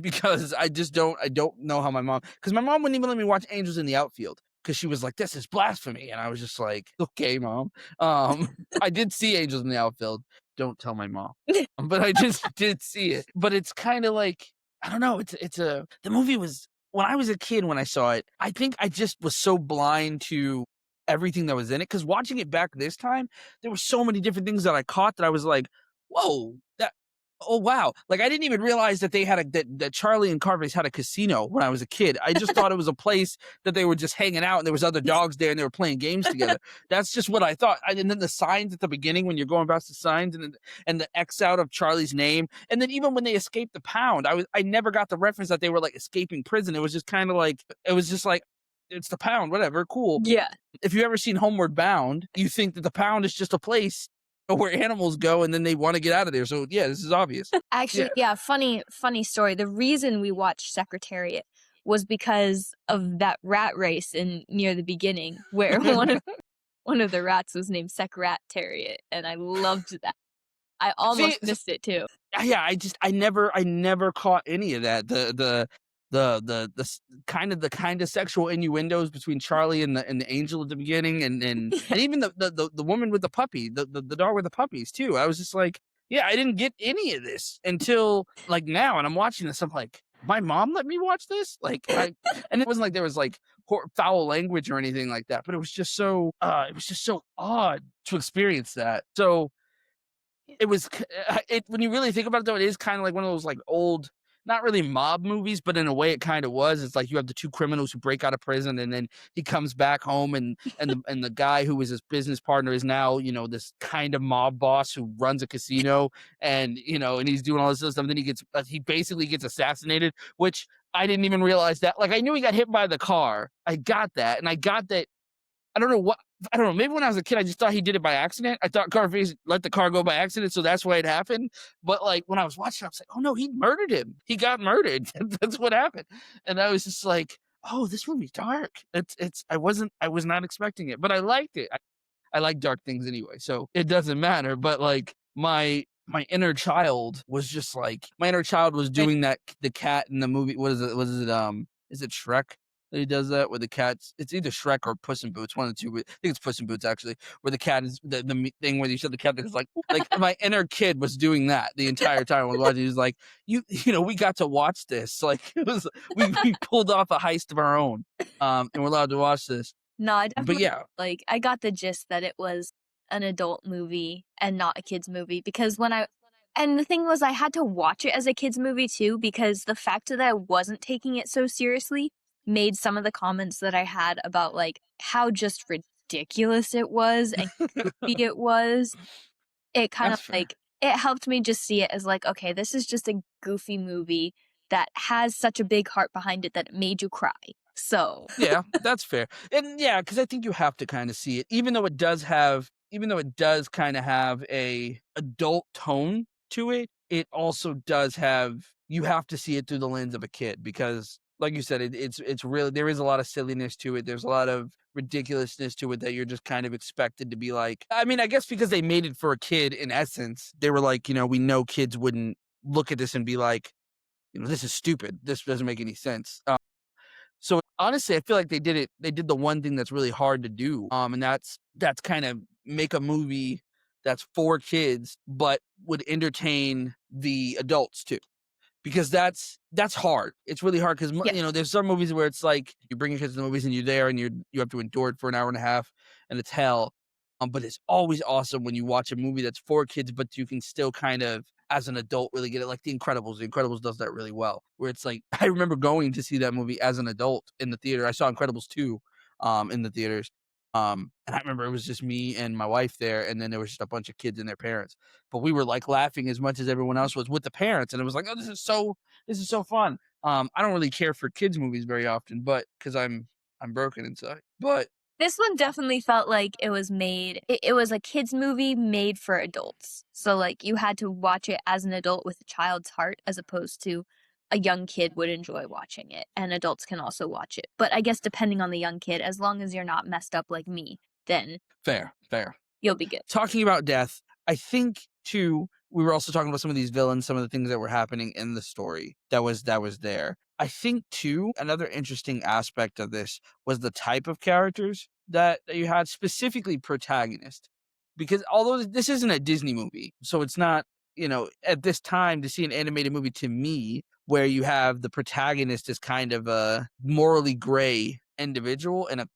Because I don't know how because my mom wouldn't even let me watch Angels in the Outfield because she was like, "This is blasphemy," and I was just like, "Okay, mom." I did see Angels in the Outfield. Don't tell my mom. But I just did see it. But it's kinda like, I don't know, it's a the movie was when I was a kid when I saw it, I think I just was so blind to everything that was in it. Because watching it back this time, there were so many different things that I caught that I was like, "Whoa, that oh, wow." Like, I didn't even realize that they had that Charlie and Carface had a casino when I was a kid. I just thought it was a place that they were just hanging out and there was other dogs there and they were playing games together. That's just what I thought. And then the signs at the beginning when you're going past the signs and the X out of Charlie's name, and then even when they escaped the pound, I never got the reference that they were like escaping prison. It was just kind of like it was just like it's the pound, whatever, cool. Yeah. If you ever seen Homeward Bound, you think that the pound is just a place where animals go and then they want to get out of there. So yeah, this is obvious. Yeah. Actually, yeah, funny story. The reason we watched Secretariat was because of that rat race in near the beginning where one of the rats was named Secretariat, and I loved that. I See, almost missed it too. yeah, I never caught any of that. The kind of sexual innuendos between Charlie and the angel at the beginning, and even the woman with the puppy, the dog with the puppies too. I was just like, yeah, I didn't get any of this until like now, and I'm watching this. I'm like, my mom let me watch this, and it wasn't like there was like foul language or anything like that, but it was just so odd to experience that. So it was k it when you really think about it, though, it is kinda like one of those, like, old not really mob movies, but in a way it kinda was. It's like you have the 2 criminals who break out of prison, and then he comes back home, and the guy who was his business partner is now, this kind of mob boss who runs a casino, and he's doing all this other stuff, and then he basically gets assassinated, which I didn't even realize that. Like, I knew he got hit by the car. I got that, and I got that I don't know what I don't know, maybe when I was a kid, I just thought he did it by accident. I thought Carface let the car go by accident, so that's why it happened. But, like, when I was watching, I was like, "Oh, no, he murdered him. He got murdered. That's what happened." And I was just like, "Oh, this movie's dark." I was not expecting it, but I liked it. I like dark things anyway, so it doesn't matter. But like my inner child was just like my inner child was Right. doing that the cat in the movie. What is it? What is it? Is it Shrek that he does that with the cats? It's either Shrek or Puss in Boots, one of the two. I think it's Puss in Boots actually, where the cat is thing where you said the cat is like my inner kid was doing that the entire time I was watching. He was like, we got to watch this. Like it was we pulled off a heist of our own, and we're allowed to watch this. No, I But definitely yeah, like, I got the gist that it was an adult movie and not a kid's movie because when I and the thing was I had to watch it as a kid's movie too because the fact that I wasn't taking it so seriously made some of the comments that I had about, like, how just ridiculous it was and goofy it was, it kind of, that's fair. like it helped me just see it as, like, "Okay, this is just a goofy movie that has such a big heart behind it that it made you cry." So Yeah, that's fair. And yeah, because I think you have to kinda see it, even though it does kinda have a adult tone to it, it also does have you have to see it through the lens of a kid because, like you said, it's really there is a lot of silliness to it, there's a lot of ridiculousness to it that you're just kind of expected to be like I mean, I guess because they made it for a kid in essence, they were like, we know kids wouldn't look at this and be like, "This is stupid. This doesn't make any sense." So honestly, I feel like they did the one thing that's really hard to do, and that's kind of make a movie that's for kids, but would entertain the adults too. Because that's hard. It's really hard because yeah. there's some movies where it's like you bring your kids to the movies and you're there and you have to endure it for an hour and a half and it's hell. But it's always awesome when you watch a movie that's for kids, but you can still kind of, as an adult, really get it. Like The Incredibles. The Incredibles does that really well. Where it's like I remember going to see that movie as an adult in the theater. I saw Incredibles 2 in the theaters. And I remember it was just me and my wife there, and then there was just a bunch of kids and their parents. But we were like laughing as much as everyone else was with the parents, and it was like, oh, this is so fun. I don't really care for kids movies very often, but because I'm broken inside. But This one definitely felt like it was it was a kids movie made for adults. So, like, you had to watch it as an adult with a child's heart as opposed to a young kid would enjoy watching it, and adults can also watch it. But I guess depending on the young kid, as long as you're not messed up like me, then fair, fair. you'll be good. Talking about death, I think too, we were also talking about some of these villains, some of the things that were happening in the story that was there. I think too, another interesting aspect of this was the type of characters that you had, specifically protagonist. Because although this isn't a Disney movie, so it's not, at this time to see an animated movie to me where you have the protagonist as kind of a morally gray individual in a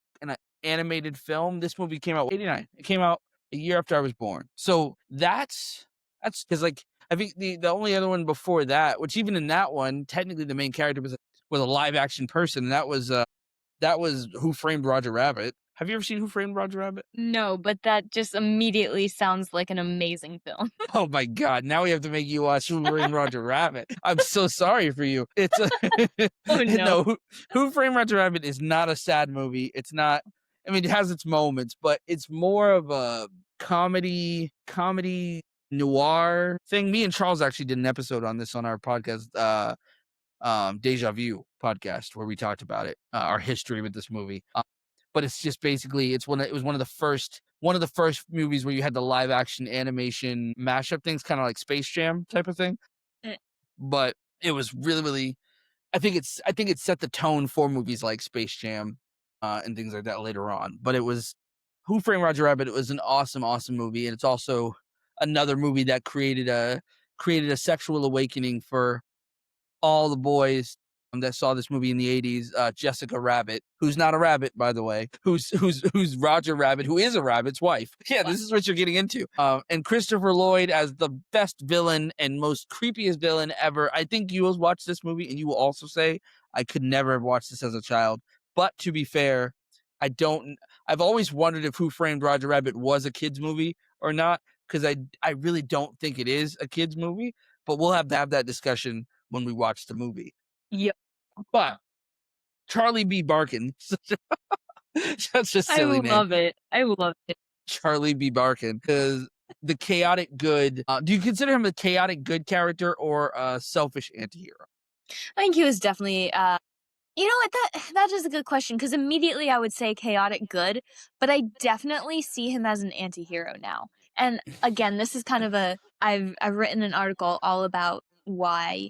animated film. This movie came out 89. It came out a year after I was born. So that's because like I think the only other one before that, which even in that one, technically the main character was a live action person, and that was Who Framed Roger Rabbit. Have you ever seen Who Framed Roger Rabbit? No, but that just immediately sounds like an amazing film. Oh my god, now we have to make you watch Who Framed Roger Rabbit. I'm so sorry for you. It's a Oh, no. no, Who Framed Roger Rabbit is not a sad movie. It's not. I mean, it has its moments, but it's more of a comedy noir thing. Me and Charles actually did an episode on this on our podcast, Deja Vu podcast, where we talked about it, our history with this movie. But it's just basically it was one of the first movies where you had the live action animation mashup things, kind of like Space Jam type of thing. Mm. But it was really, really. I think it set the tone for movies like Space Jam, and things like that later on. But it was Who Framed Roger Rabbit. It was an awesome, awesome movie, and it's also another movie that created a sexual awakening for all the boys that saw this movie in the 80s. Jessica Rabbit, who's not a rabbit, by the way, who's Roger Rabbit, who is a rabbit's wife. Yeah, this is what you're getting into. And Christopher Lloyd as the best villain and most creepiest villain ever. I think you will watch this movie and you will also say, I could never have watched this as a child. But to be fair, I don't. I've always wondered if Who Framed Roger Rabbit was a kids movie or not, because I really don't think it is a kids movie. But we'll have to have that discussion when we watch the movie. Yep. But Charlie B. Barkin, such a I silly name. love it. I love it. Charlie B. Barkin is the chaotic good. Do you consider him a chaotic good character or a selfish antihero? I think he was definitely, you know what, that is a good question, because immediately I would say chaotic good, but I definitely see him as an anti-hero now. And again, this is kind of I've written an article all about why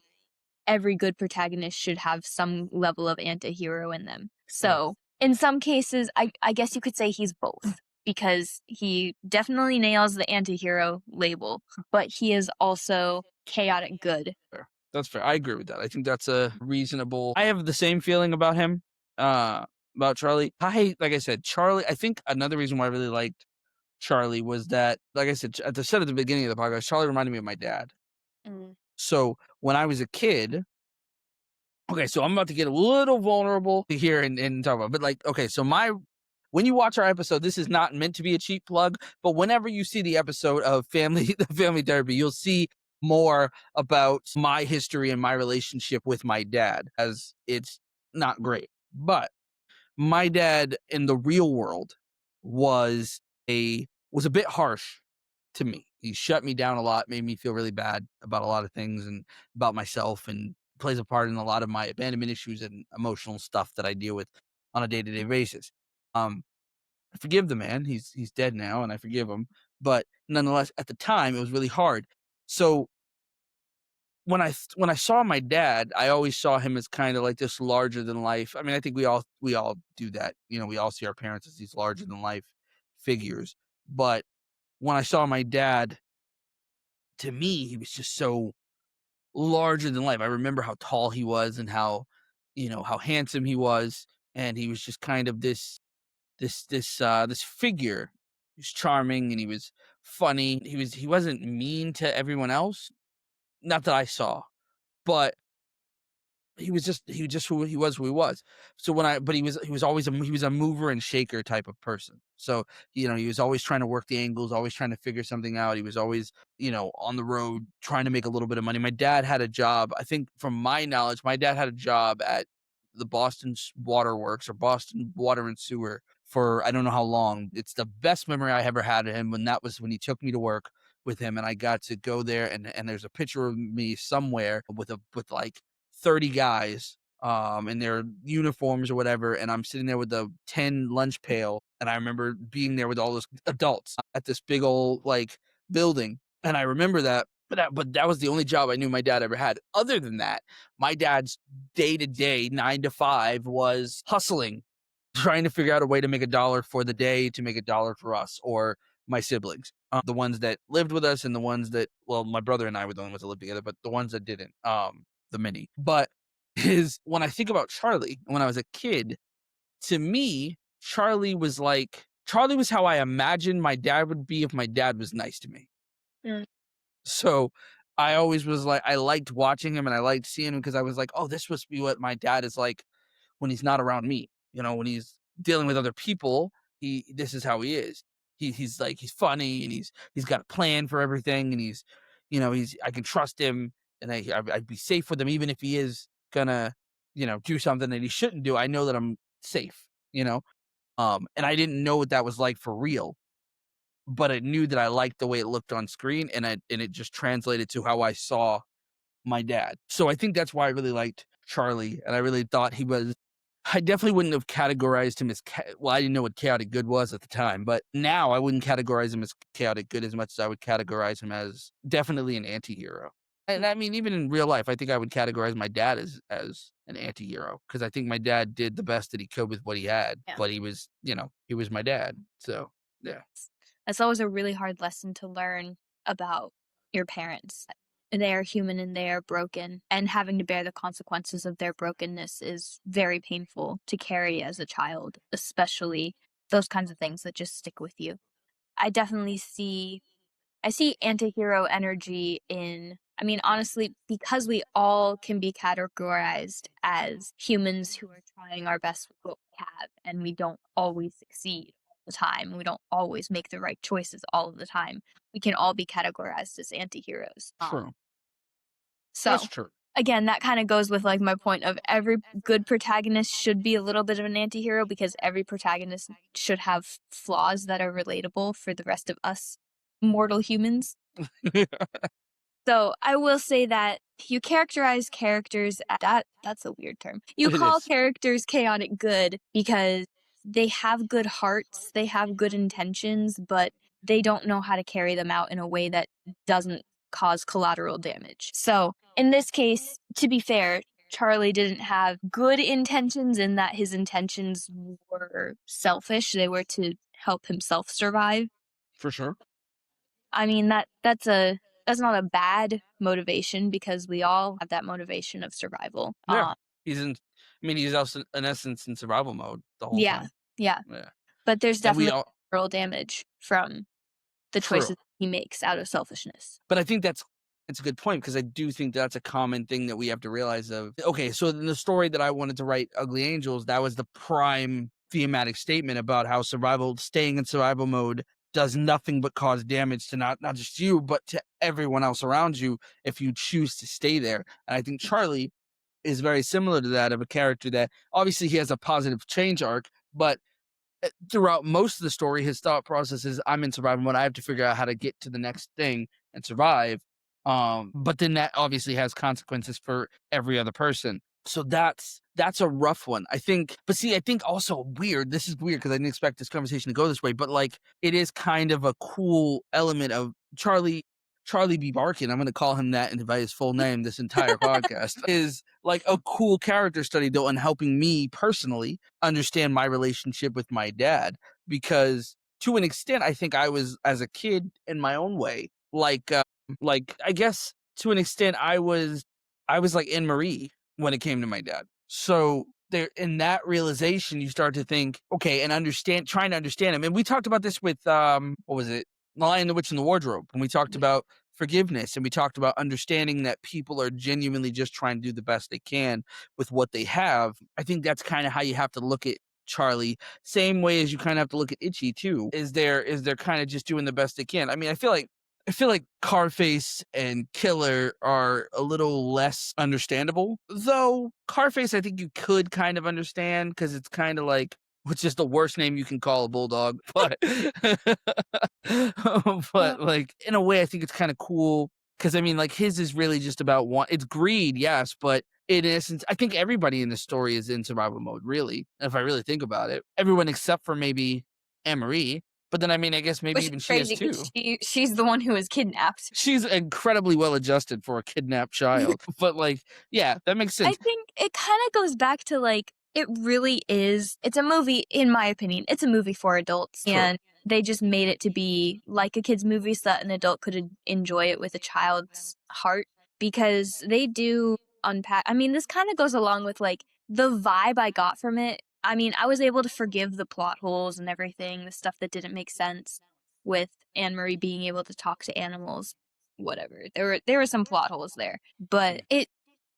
every good protagonist should have some level of anti-hero in them. So, in some cases, I guess you could say he's both, because he definitely nails the anti-hero label, but he is also chaotic good. Fair. That's fair. I agree with that. I think that's a reasonable. I have the same feeling about him, about Charlie. Like I said, Charlie. I think another reason why I really liked Charlie was that, like I said, at the beginning of the podcast, Charlie reminded me of my dad. Mm. So when I was a kid, okay, so I'm about to get a little vulnerable here and talk about, but like, okay, so when you watch our episode, this is not meant to be a cheap plug, but whenever you see the episode of Family Therapy, you'll see more about my history and my relationship with my dad, as it's not great. But my dad in the real world was a bit harsh to me. He shut me down a lot, made me feel really bad about a lot of things and about myself, and plays a part in a lot of my abandonment issues and emotional stuff that I deal with on a day-to-day basis. I forgive the man. He's dead now, and I forgive him. But nonetheless, at the time, it was really hard. So when I saw my dad, I always saw him as kind of like this larger than life. I mean, I think we all do that. We all see our parents as these larger than life figures. But when I saw my dad, to me, he was just so larger than life. I remember how tall he was and how handsome he was, and he was just kind of this figure. He was charming and he was funny. He wasn't mean to everyone else, not that I saw, but he was just who he was. So when I but he was always he was a mover and shaker type of person. So, he was always trying to work the angles, always trying to figure something out. He was always, on the road trying to make a little bit of money. My dad had a job, I think from my knowledge, my dad had a job at the Boston Water Works or Boston Water and Sewer for I don't know how long. It's the best memory I ever had of him when that was when he took me to work with him and I got to go there and there's a picture of me somewhere with like 30 guys in their uniforms or whatever, and I'm sitting there with a 10 lunch pail, and I remember being there with all those adults at this big old like building, and I remember that. But that was the only job I knew my dad ever had. Other than that, my dad's day to day, 9 to 5, was hustling, trying to figure out a way to make a dollar for the day, to make a dollar for us or my siblings, the ones that lived with us and the ones that, well, my brother and I were the only ones that lived together, but the ones that didn't, the mini. But his when I think about Charlie, when I was a kid, to me, Charlie was how I imagined my dad would be if my dad was nice to me. Mm. So I always was like, I liked watching him and I liked seeing him because I was like, oh, this must be what my dad is like when he's not around me. When he's dealing with other people, this is how he is. He's like he's funny and he's got a plan for everything and he's I can trust him and I'd be safe with him even if he is gonna do something that he shouldn't do. I know that I'm safe. And I didn't know what that was like for real, but I knew that I liked the way it looked on screen and it just translated to how I saw my dad. So I think that's why I really liked Charlie, and I really thought I definitely wouldn't have categorized him as well, I didn't know what chaotic good was at the time, but now I wouldn't categorize him as chaotic good as much as I would categorize him as definitely an anti-hero. And I mean, even in real life, I think I would categorize my dad as an anti-hero because I think my dad did the best that he could with what he had, Yeah. but he was my dad. So, yeah. That's always a really hard lesson to learn about your parents. They are human and they are broken, and having to bear the consequences of their brokenness is very painful to carry as a child, especially those kinds of things that just stick with you. I definitely see I see antihero energy in I mean, honestly, because we all can be categorized as humans who are trying our best with what we have, and we don't always succeed all the time. We don't always make the right choices all of the time. We can all be categorized as antiheroes. True. That's So true. again, that kind of goes with like my point of every good protagonist should be a little bit of an antihero because every protagonist should have flaws that are relatable for the rest of us mortal humans. So I will say that you characterize characters that's a weird term. You It call is. characters chaotic good because they have good hearts, they have good intentions, but they don't know how to carry them out in a way that doesn't cause collateral damage. So, in this case, to be fair, Charlie didn't have good intentions in that his intentions were selfish. They were to help himself survive. For sure. I mean, that's not a bad motivation because we all have that motivation of survival. Yeah. He's also in essence in survival mode the whole Yeah, time. yeah, Yeah. but there's And we definitely all moral damage from the true. choices he makes out of selfishness. But I think it's a good point because I do think that's a common thing that we have to realize of okay, so in the story that I wanted to write, Ugly Angels, that was the prime thematic statement about how staying in survival mode does nothing but cause damage to not just you, but to everyone else around you if you choose to stay there. And I think Charlie is very similar to that of a character that obviously he has a positive change arc, but throughout most of the story, his thought process is, "I'm in survival mode. I have to figure out how to get to the next thing and survive." But then that obviously has consequences for every other person. So that's a rough one, I think. But see, I think also weird. This is weird because I didn't expect this conversation to go this way. But like, it is kind of a cool element of Charlie B. Barkin. I'm going to call him that and by his full name this entire podcast is like a cool character study though, and helping me personally understand my relationship with my dad because to an extent I think I was as a kid in my own way like I guess to an extent I was like Anne Marie when it came to my dad. So there in that realization, you start to think, okay, and understand, trying to understand him. And we talked about this with what was it? The Lion, the Witch, and the Wardrobe. And we talked about forgiveness and we talked about understanding that people are genuinely just trying to do the best they can with what they have. I think that's kind of how you have to look at Charlie. Same way as you kind of have to look at Itchy too. Is they're kind of just doing the best they can. I mean, I feel like Carface and Killer are a little less understandable. Though Carface, I think you could kind of understand because it's kind of like, which is the worst name you can call a bulldog, but Uh, but like in a way, I think it's kind of cool because I mean, like his is really just about one. It's greed, yes, but in essence, I think everybody in the story is in survival mode. Really, if I really think about it, everyone except for maybe Anne Marie. But then, I mean, I guess maybe which is even she is crazy because too. she's the one who was kidnapped. She's incredibly well adjusted for a kidnapped child, but, like, yeah, that makes I sense. think it kinda goes back to, like, it really is it's a movie in my opinion, it's a movie for adults, True. and they just made it to be like a kid's movie so that an adult could enjoy it with a child's heart, because they do unpack I mean, this kinda goes along with, like, the vibe I got from it. I mean, I was able to forgive the plot holes and everything, the stuff that didn't make sense with Anne Marie being able to talk to animals, whatever. There were some plot holes there, but Mm.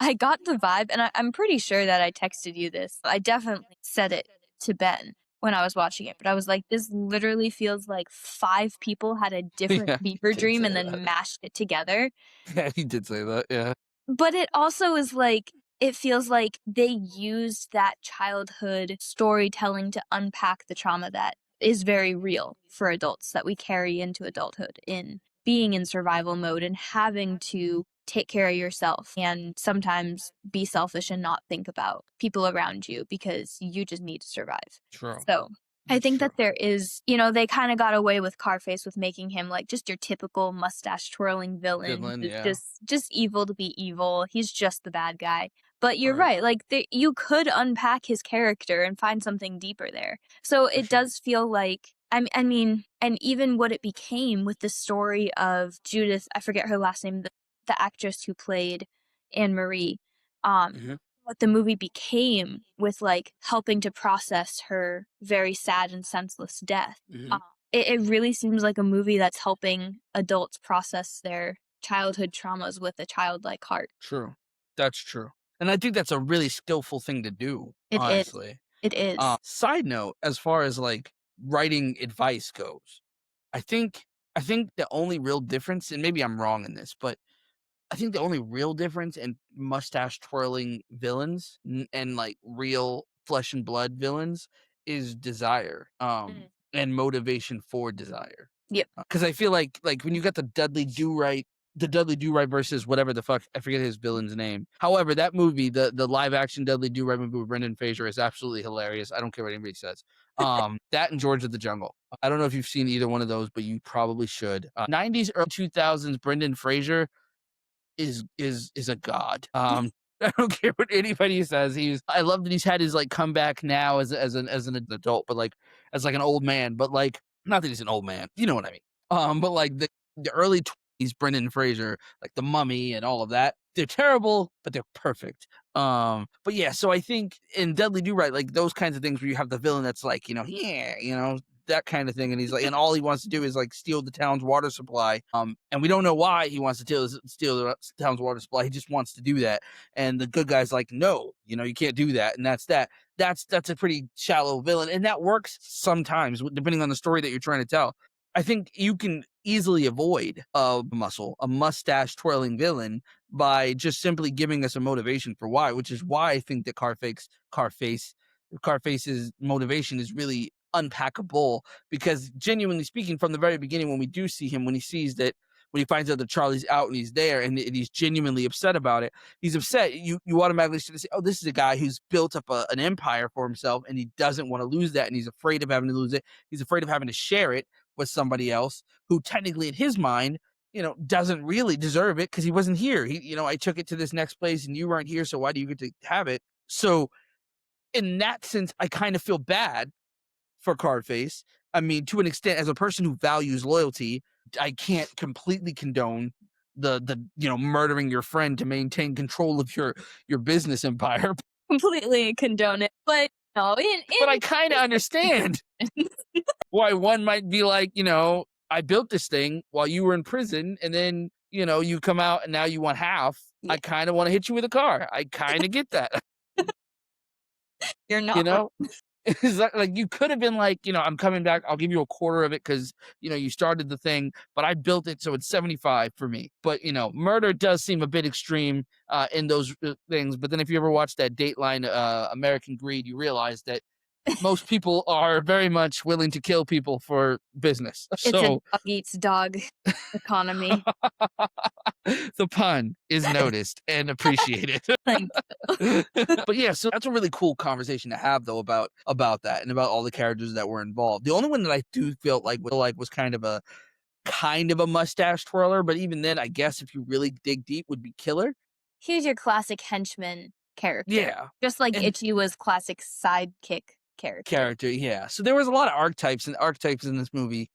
I got the vibe, and I'm pretty sure that I texted you this. I definitely said it to Ben when I was watching it, but I was like, "This literally feels like 5 people had a different Yeah, he fever did dream say and that. then mashed it together." Yeah, he did say that, yeah. But it also is like it feels like they used that childhood storytelling to unpack the trauma that is very real for adults that we carry into adulthood in being in survival mode and having to take care of yourself and sometimes be selfish and not think about people around you because you just need to survive. True. So I That's think true. that there is, they kind of got away with Carface with making him like just your typical mustache twirling villain Finland, who's yeah. just evil to be evil. He's just the bad guy. But you're Right. right, like you could unpack his character and find something deeper there. So For it sure. does feel like I mean, and even what it became with the story of Judith, I forget her last name, the actress who played Anne Marie. Um, Mhm, what the movie became with like helping to process her very sad and senseless death. mhm. It really seems like a movie that's helping adults process their childhood traumas with a childlike heart. True. That's true. And I think that's a really skillful thing to do, It is. honestly. It is. Side note, as far as, like, writing advice goes, I think I think the only real difference, and maybe I'm wrong in this, but I think the only real difference in mustache twirling villains and like real flesh and blood villains is desire, Mm. and motivation for desire. Yep. Because I feel like when you got the Dudley Do Right versus whatever the fuck, I forget his villain's name. However, that movie, the live action Dudley Do Right movie with Brendan Fraser is absolutely hilarious. I don't care what anybody says. That and George of the Jungle. I don't know if you've seen either one of those, but you probably should. 90s, early 2000s Brendan Fraser is a god. I don't care what anybody says. I love that he's had his like comeback now as an adult, but like as like an old man, but like not that he's an old man, you know what I mean. But like the early 20s Brendan Fraser, like the Mummy and all of that, they're terrible, but they're perfect. But yeah, so I think in Deadly Do Right, like those kinds of things where you have the villain that's like, yeah, that kind of thing. And he's like, and all he wants to do is like steal the town's water supply. And we don't know why he wants to steal the town's water supply. He just wants to do that. And the good guy's like, no, you can't do that. And that's that. That's a pretty shallow villain. And that works sometimes, depending on the story that you're trying to tell. I think you can easily avoid a mustache twirling villain by just simply giving us a motivation for why, which is why I think that Carface's motivation is really unpackable because genuinely speaking, from the very beginning, when we do see him, when he finds out that Charlie's out and he's there and he's genuinely upset about it, he's upset. You automatically say, oh, this is a guy who's built up an empire for himself and he doesn't want to lose that and he's afraid of having to lose it. He's afraid of having to share it with somebody else who technically in his mind, doesn't really deserve it because he wasn't here. I took it to this next place and you weren't here, so why do you get to have it? So in that sense, I kind of feel bad for Cardface. I mean, to an extent, as a person who values loyalty, I can't completely condone the murdering your friend to maintain control of your business empire. completely condone it, but no, But I kind of understand why one might be like, I built this thing while you were in prison, and then, you come out and now you want half. I yeah, kind of want to hit you with a car. I kind of get that, you're you not wrong. know? It's like you could have been like, I'm coming back. I'll give you a quarter of it because, you started the thing, but I built it. So it's 75 for me. But, murder does seem a bit extreme in those things. But then if you ever watch that Dateline American Greed, you realize that most people are very much willing to kill people for business. It's a So dog eats dog economy. the pun is noticed and appreciated. Thank But yeah, so that's a really cool conversation to have though about that and about all the characters that were involved. The only one that I do feel like was kind of a mustache twirler, but even then, I guess if you really dig deep, would be Killer. Here's your classic henchman character, Yeah, just like and Itchy was classic sidekick character. character, yeah. So there was a lot of archetypes in this movie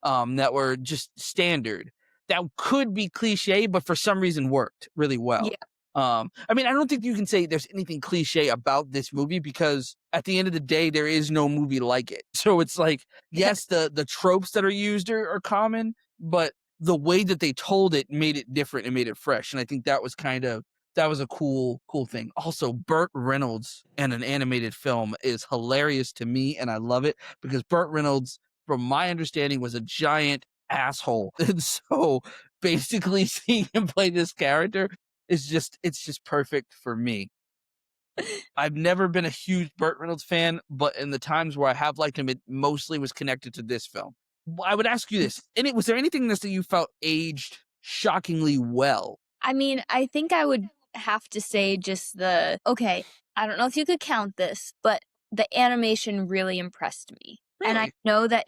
that were just standard that could be cliche, but for some reason worked really well. Yeah, I mean, I don't think you can say there's anything cliche about this movie because at the end of the day, there is no movie like it. So it's like, yes, the tropes that are used are common, but the way that they told it made it different and made it fresh. And I think that was a cool thing. Also, Burt Reynolds in an animated film is hilarious to me, and I love it because Burt Reynolds, from my understanding, was a giant asshole. And so basically seeing him play this character it's just perfect for me. I've never been a huge Burt Reynolds fan, but in the times where I have liked him, it mostly was connected to this film. I would ask you this, was there anything in this that you felt aged shockingly well? I mean, I think I would have to say just okay, I don't know if you could count this, but the animation really impressed me. And I Really? know that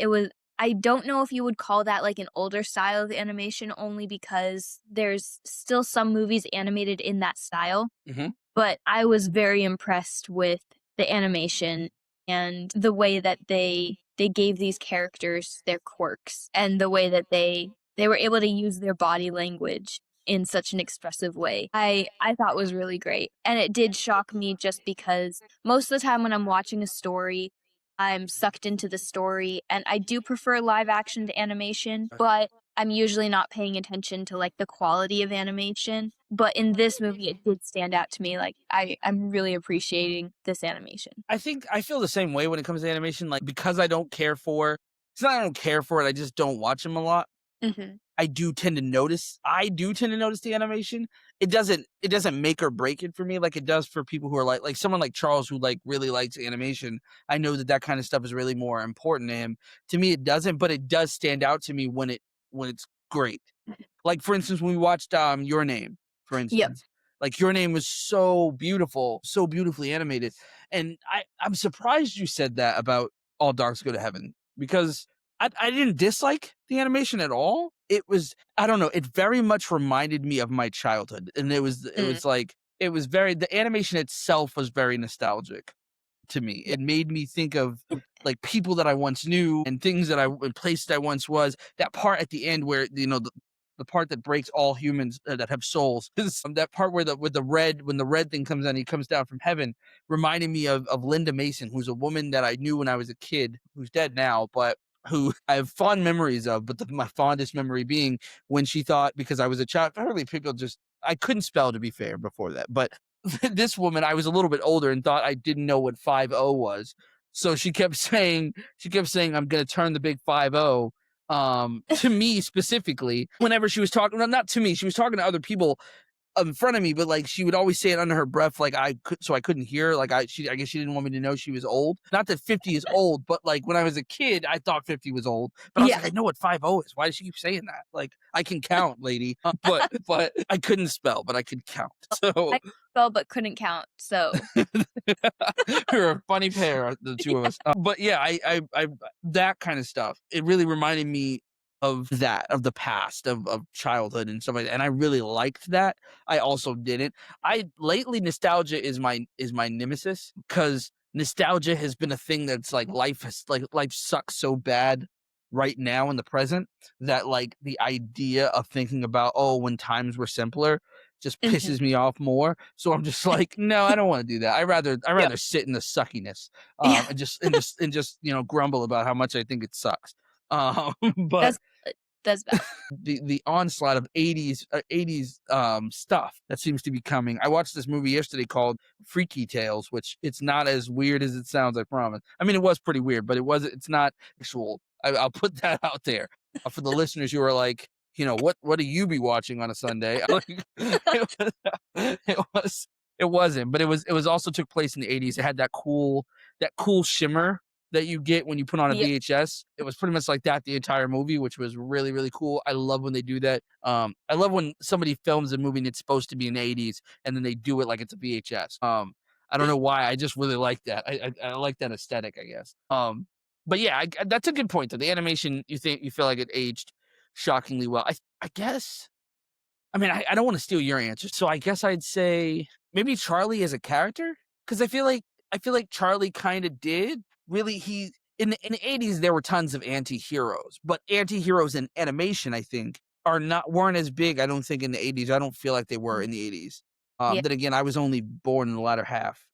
I don't know if you would call that like an older style of animation only because there's still some movies animated in that style, Mhm. but I was very impressed with the animation and the way that they gave these characters their quirks and the way that they were able to use their body language in such an expressive way. I thought was really great. And it did shock me just because most of the time when I'm watching a story, I'm sucked into the story and I do prefer live action to animation, but I'm usually not paying attention to like the quality of animation. But in this movie it did stand out to me. Like I'm really appreciating this animation. I think I feel the same way when it comes to animation, like, because it's not I don't care for it, I just don't watch them a lot. Mhm. I do tend to notice the animation. It doesn't make or break it for me like it does for people who are like someone like Charles who like really likes animation. I know that kind of stuff is really more important to him. To me, it doesn't, but it does stand out to me when it's great. Like, for instance, when we watched, Your Name, for Yep. instance, like, Your Name was so beautiful, so beautifully animated, and I'm surprised you said that about All Dogs Go to Heaven because I didn't dislike the animation at all. It was I don't know, it very much reminded me of my childhood, and Mm. it was very the animation itself was very nostalgic to me. Yeah. It made me think of like people that I once knew and things and places I once was. That part at the end where the part that breaks all humans that have souls is that part where when the red thing comes down, he comes down from heaven, reminding me of Linda Mason, who's a woman that I knew when I was a kid, who's dead now, but who I have fond memories of. But my fondest memory being when she thought because I was a child. Apparently, people just I couldn't spell to be fair before that, but this woman, I was a little bit older and thought I didn't know what 50 was. So she kept saying, I'm going to turn the big 50 to me specifically whenever she was talking, well, not to me, she was talking to other people in front of me, but like she would always say it under her breath, like I couldn't hear. Like I guess she didn't want me to know she was old. Not that 50 is old, but like when I was a kid, I thought 50 was old. But I was Yeah. like, I know what 50 is. Why does she keep saying that? Like I can count, lady. But I couldn't spell, but I could count. So I could spell but couldn't count. So we're a funny pair, the two of us. But yeah, I that kind of stuff. It really reminded me of the past, of childhood and stuff like that. And I really liked that. I also didn't. I lately nostalgia is my nemesis because nostalgia has been a thing that's like life sucks so bad right now in the present that like the idea of thinking about when times were simpler just Mhm. pisses me off more. So I'm just like, no, I don't want to do that. I Yep. rather sit in the suckiness, Yeah. and just grumble about how much I think it sucks. But That's valid. That's valid. the onslaught of 80s stuff that seems to be coming. I watched this movie yesterday called Freaky Tales, which it's not as weird as it sounds, I promise. I mean, it was pretty weird, but it's not actual. I'll put that out there for the listeners who are like, what do you be watching on a Sunday? It was it wasn't, but it was also took place in the 80s. It had that cool shimmer that you get when you put on a Yep. VHS. It was pretty much like that the entire movie, which was really, really cool. I love when they do that. I love when somebody films a movie and it's supposed to be in the 80s and then they do it like it's a VHS. I don't know why. I just really like that. I like that aesthetic, I guess. But yeah, that's a good point though. The animation, you feel like it aged shockingly well. I guess. I mean, I don't want to steal your answer, so I guess I'd say maybe Charlie as a character, because I feel like Charlie kind of did really. He in the 80s there were tons of anti-heroes, but anti-heroes in animation I think weren't as big. I don't think in the 80s. I don't feel like they were Mhm. in the 80s. Yeah. Then again, I was only born in the latter half.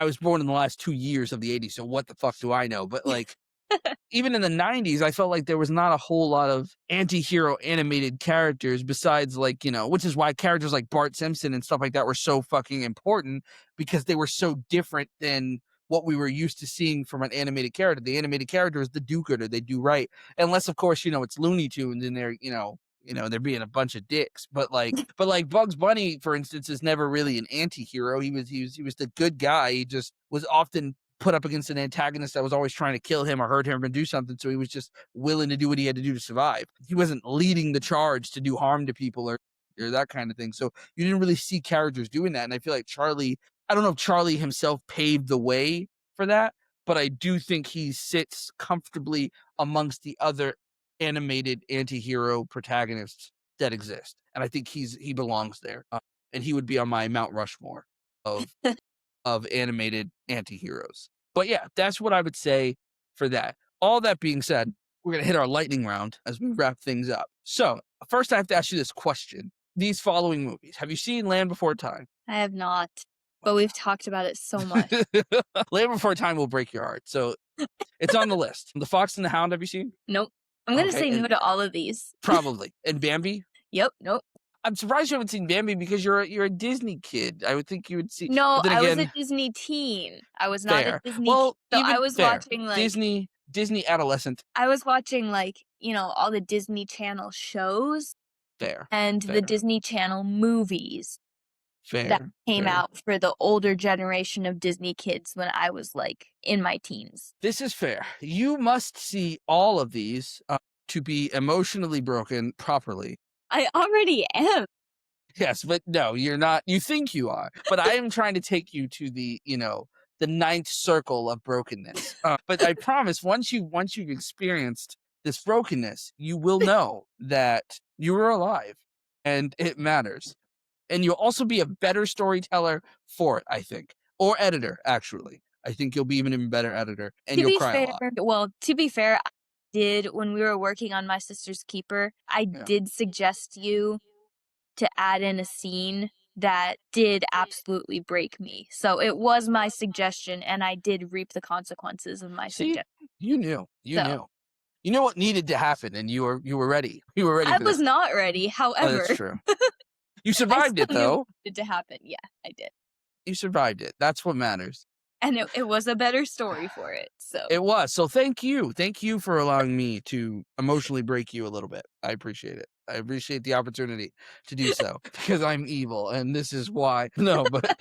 I was born in the last 2 years of the 80s, so what the fuck do I know? But like even in the 90s, I felt like there was not a whole lot of anti-hero animated characters besides like, which is why characters like Bart Simpson and stuff like that were so fucking important because they were so different than what we were used to seeing from an animated character. The animated character is the do-gooder, they do right. Unless of course, it's Looney Tunes and they're being a bunch of dicks. But like Bugs Bunny, for instance, is never really an anti-hero. He was the good guy. He just was often put up against an antagonist that was always trying to kill him or hurt him or do something. So he was just willing to do what he had to do to survive. He wasn't leading the charge to do harm to people or that kind of thing. So you didn't really see characters doing that. And I feel like Charlie, I don't know if Charlie himself paved the way for that, but I do think he sits comfortably amongst the other animated anti-hero protagonists that exist. And I think he belongs there. And he would be on my Mount Rushmore of animated anti-heroes. But yeah, that's what I would say for that. All that being said, we're going to hit our lightning round as we wrap things up. So, first I have to ask you this question. These following movies, have you seen Land Before Time? I have not, but we've talked about it so much. Land Before Time will break your heart. So, it's on the list. The Fox and the Hound, have you seen? Nope. I'm gonna Okay, say no and to all of these. probably. And Bambi? Yep. Nope. I'm surprised you haven't seen Bambi because you're a Disney kid. I would think you would see. No, But then I was a again, Disney teen. I was not a fair. Disney kid. Well, So I even was fair. watching like Disney adolescent. all the Disney Channel shows Fair. and the Fair. Disney Channel movies that Fair. came Fair. out for the older generation of Disney kids when I was like in my teens. This is fair. You must see all of these to be emotionally broken properly. I already am. Yes, but no, you're not. You think you are, but I am trying to take you to the ninth circle of brokenness. But I promise, once you've experienced this brokenness, you will know that you are alive, and it matters. And you'll also be a better storyteller for it, I think, or editor. Actually, I think you'll be even better editor, and To you'll be cry a fair, lot. I did when we were working on My Sister's Keeper, I Yeah. did suggest you to add in a scene that did absolutely break me. So it was my suggestion, and I did reap the consequences of my See, suggestion. you So knew. You know what needed to happen, and you were ready. You were ready I for was this. not ready. Oh, that's However, true. You I survived still it, knew what though. needed to happen. Yeah, I did. You survived it. That's what matters. And it was a better story for it. So It was. So thank you. Thank you for allowing me to emotionally break you a little bit. I appreciate it. I appreciate the opportunity to do so because I'm evil and this is why. No, but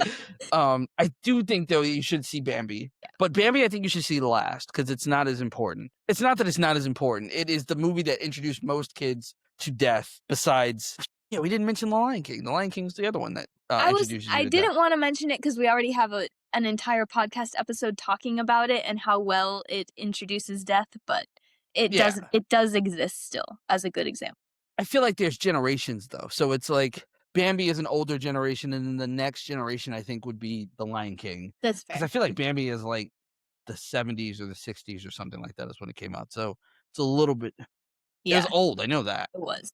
I do think though you should see Bambi. But Bambi I think you should see last because it's not as important. It's not that it's not as important. It is the movie that introduced most kids to death besides we didn't mention The Lion King. The Lion King's the other one that introduces you I to death. didn't want to mention it because we already have an entire podcast episode talking about it and how well it introduces death, but Yeah. it does exist still as a good example. I feel like there's generations though. So it's like Bambi is an older generation, and then the next generation I think would be The Lion King. That's Because I fair. feel like Bambi is like the 70s or the 60s or something like that is when it came out. So it's a little bit it was Yeah, old, I know that. it was.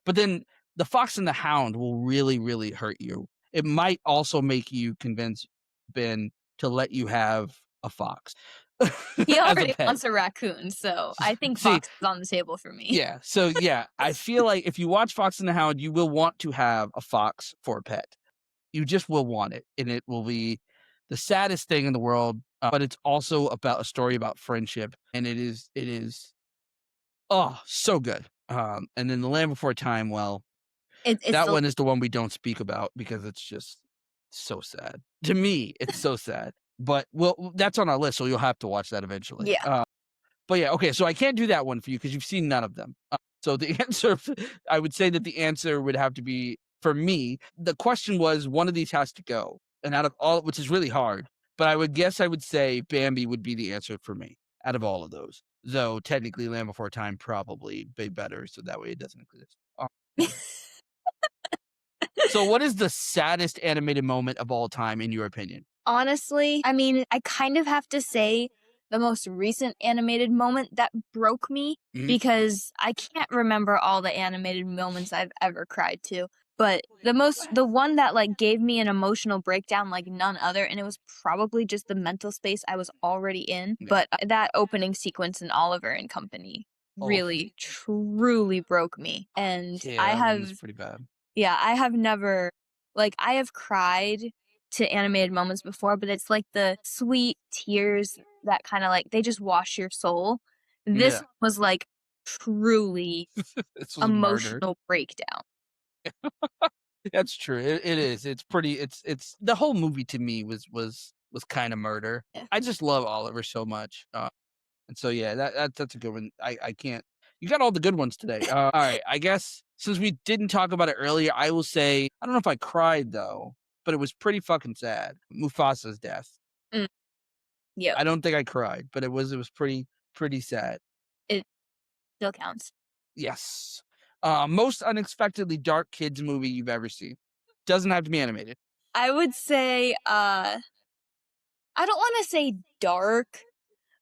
But then The Fox and the Hound will really, really hurt you. It might also make you convince Ben to let you have a fox He as a already pet. wants a raccoon, so I think See, fox is on the table for me. yeah. So yeah, I feel like if you watch Fox and the Hound, you will want to have a fox for a pet. You just will want it, and it will be the saddest thing in the world. But it's also about a story about friendship, and it is oh so good. And then the Land Before Time. Well, It's that the one is the one we don't speak about because it's just so sad. To me, it's so sad. But well, that's on our list, so you'll have to watch that eventually. yeah. But yeah, okay, so I can't do that one for you because you've seen none of them. So the answer, I would say that the answer would have to be for me. The question was one of these has to go, and out of all, which is really hard. But I would guess I would say Bambi would be the answer for me out of all of those. Though technically, Land Before Time probably be better, so that way it doesn't exist. So, what is the saddest animated moment of all time in your opinion? Honestly, I mean, I kind of have to say the most recent animated moment that broke me Mhm. because I can't remember all the animated moments I've ever cried to. But the one that like gave me an emotional breakdown like none other, and it was probably just the mental space I was already in. Yeah. But that opening sequence in Oliver and Company Oh, really, truly broke me. And yeah, that one was pretty bad. yeah, I have never like, I have cried to animated moments before, but it's like the sweet tears that kinda, like they just wash your soul. This Yeah, was, like, truly this was murder. emotional breakdown. That's true. It is. It's pretty. It's the whole movie to me was kind of murder. Yeah. I just love Oliver so much, and so yeah, that's a good one. I can't. You got all the good ones today. All right, I guess since we didn't talk about it earlier, I will say I don't know if I cried though, but it was pretty fucking sad. Mufasa's death. Mm, yep, I don't think I cried, but it was pretty sad. it still counts. Yes. Most unexpectedly dark kids movie you've ever seen. Doesn't have to be animated. I would say, I don't wanna say dark,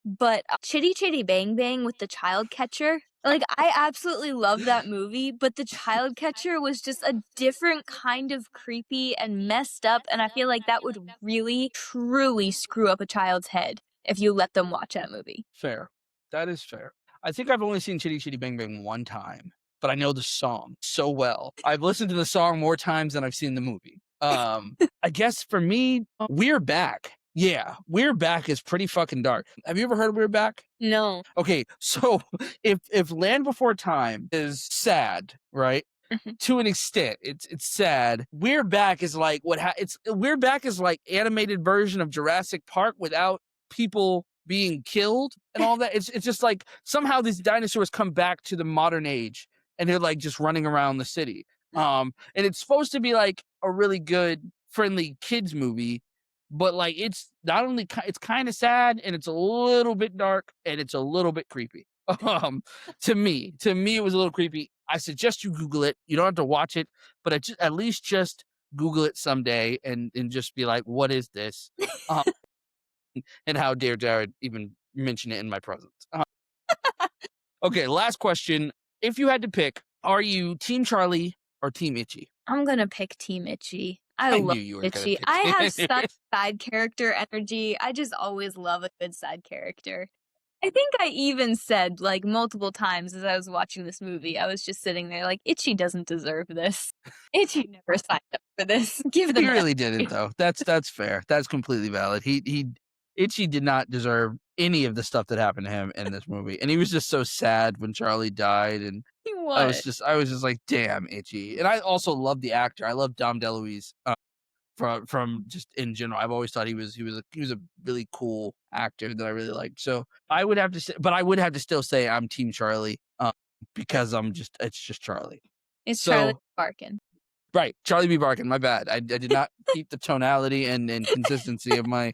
but, Chitty Chitty Bang Bang with the child catcher, like, I absolutely love that movie, but the child catcher was just a different kind of creepy and messed up, and I feel like that would really, truly screw up a child's head if you let them watch that movie. Fair. That is fair. I think I've only seen Chitty Chitty Bang Bang one time, but I know the song so well. I've listened to the song more times than I've seen the movie. I guess for me, We're Back. Yeah, We're Back is pretty fucking dark. Have you ever heard of We're Back? No. Okay, so if Land Before Time is sad, right? Mhm. To an extent, it's sad. We're Back is like it's We're Back is like animated version of Jurassic Park without people being killed and all that. It's just like somehow these dinosaurs come back to the modern age and they're like just running around the city. And it's supposed to be like a really good, friendly kids movie, but like it's not only it's kind of sad and it's a little bit dark and it's a little bit creepy. Um, to me, it was a little creepy. I suggest you Google it. You don't have to watch it, but at least just Google it someday and just be like, what is this? Um, and how dare Jared even mention it in my presence? Okay, last question. If you had to pick, are you Team Charlie or Team Itchy? I'm gonna pick Team Itchy. I I love knew you were gonna Itchy. pick I have such it. side character energy. I just always love a good side character. I think I even said, like, multiple times as I was watching this movie, I was just sitting there like, "Itchy doesn't deserve this. Itchy never signed up for this. Give He them an really didn't though. That's fair. That's completely valid. He Itchy did not deserve any of the stuff that happened to him in this movie. And he was just so sad when Charlie died and What? I was just like, damn, Itchy. And I also love the actor. I love Dom DeLuise from just in general. I've always thought he was a really cool actor that I really liked. So I would have to say, but I would have to still say I'm Team Charlie because it's just Charlie. It's Charlie So Barkin. right, Charlie B. Barkin. My bad. I did not keep the tonality and consistency of my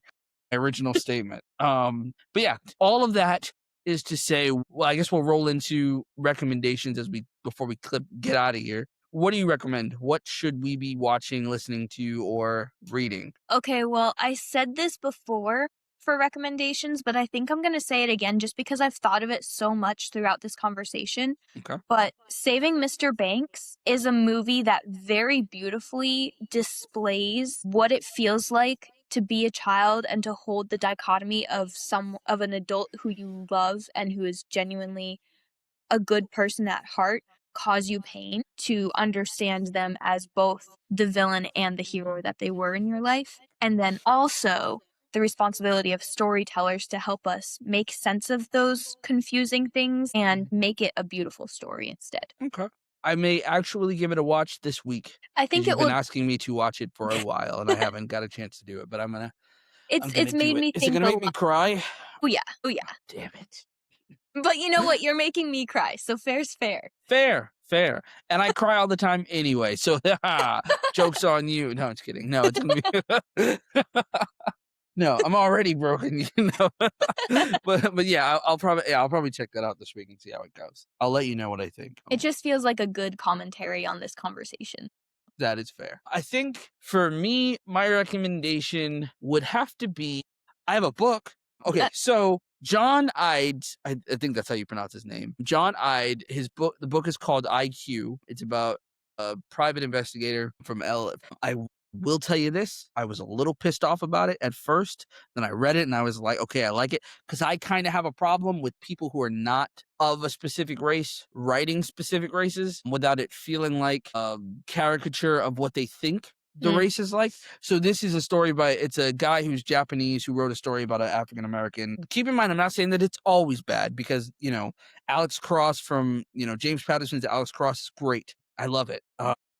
original statement. But yeah, all of that is to say, well, I guess we'll roll into recommendations before we get out of here. What do you recommend? What should we be watching, listening to, or reading? Okay, well, I said this before. for recommendations, but I think I'm gonna say it again just because I've thought of it so much throughout this conversation. Okay. But Saving Mr. Banks is a movie that very beautifully displays what it feels like to be a child and to hold the dichotomy of an adult who you love and who is genuinely a good person at heart cause you pain, to understand them as both the villain and the hero that they were in your life. And then also the responsibility of storytellers to help us make sense of those confusing things and make it a beautiful story instead. Okay. I may actually give it a watch this week I because think you've it been will. asking me to watch it for a while and I haven't got a chance to do it, but I'm gonna It's made do it. me Is it think gonna a make me lot. cry? Oh yeah, oh yeah. Damn it. But you know what? You're making me cry, so fair's fair. Fair, fair. And I cry all the time anyway, so joke's on you. No, I'm just kidding. No, it's gonna be no, I'm already broken, you know. But yeah, I'll probably check that out this week and see how it goes. I'll let you know what I think. It just feels like a good commentary on this conversation. That is fair. I think for me, my recommendation would have to be I have a book. Okay, Uh, so John Ide, I think that's how you pronounce his name. John Ide, the book is called IQ. It's about a private investigator from L. I will tell you this, I was a little pissed off about it at first. Then I read it and I was like, okay, I like it. Because I kind of have a problem with people who are not of a specific race writing specific races without it feeling like a caricature of what they think the mm, race is like. So this is a story it's a guy who's Japanese who wrote a story about an African American. Keep in mind, I'm not saying that it's always bad because, Alex Cross from, James Patterson's Alex Cross is great. I love it.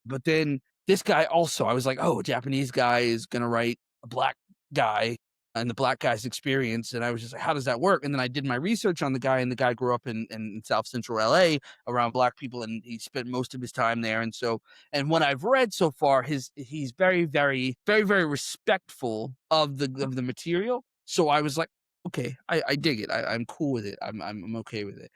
But then this guy also, I was like, oh, a Japanese guy is going to write a black guy and the black guy's experience. And I was just like, how does that work? And then I did my research on the guy, and the guy grew up in South Central LA around black people, and he spent most of his time there. And what I've read so far, he's very, very, very, very respectful of the material. So I was like, okay, I dig it. I'm cool with it. I'm okay with it.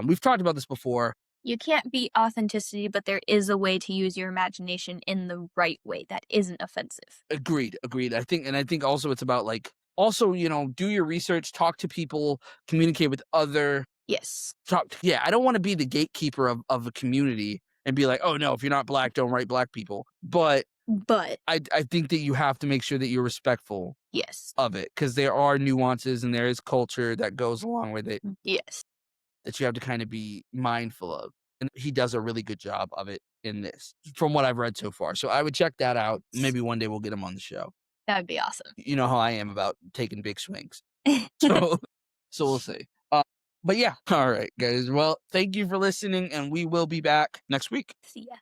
We've talked about this before. you can't beat authenticity, but there is a way to use your imagination in the right way that isn't offensive. Agreed. I think also it's about like also, do your research, talk to people, communicate with other Yes. yeah, I don't want to be the gatekeeper of a community and be like, "Oh no, if you're not black, don't write black people." But But I think that you have to make sure that you're respectful yes. of it because there are nuances and there is culture that goes along with it Yes. that you have to kind of be mindful of. And he does a really good job of it in this from what I've read so far. So I would check that out. Maybe one day we'll get him on the show. That would be awesome. You know how I am about taking big swings. So so we'll see. But yeah, all right, guys. Well, thank you for listening, and we will be back next week. See ya.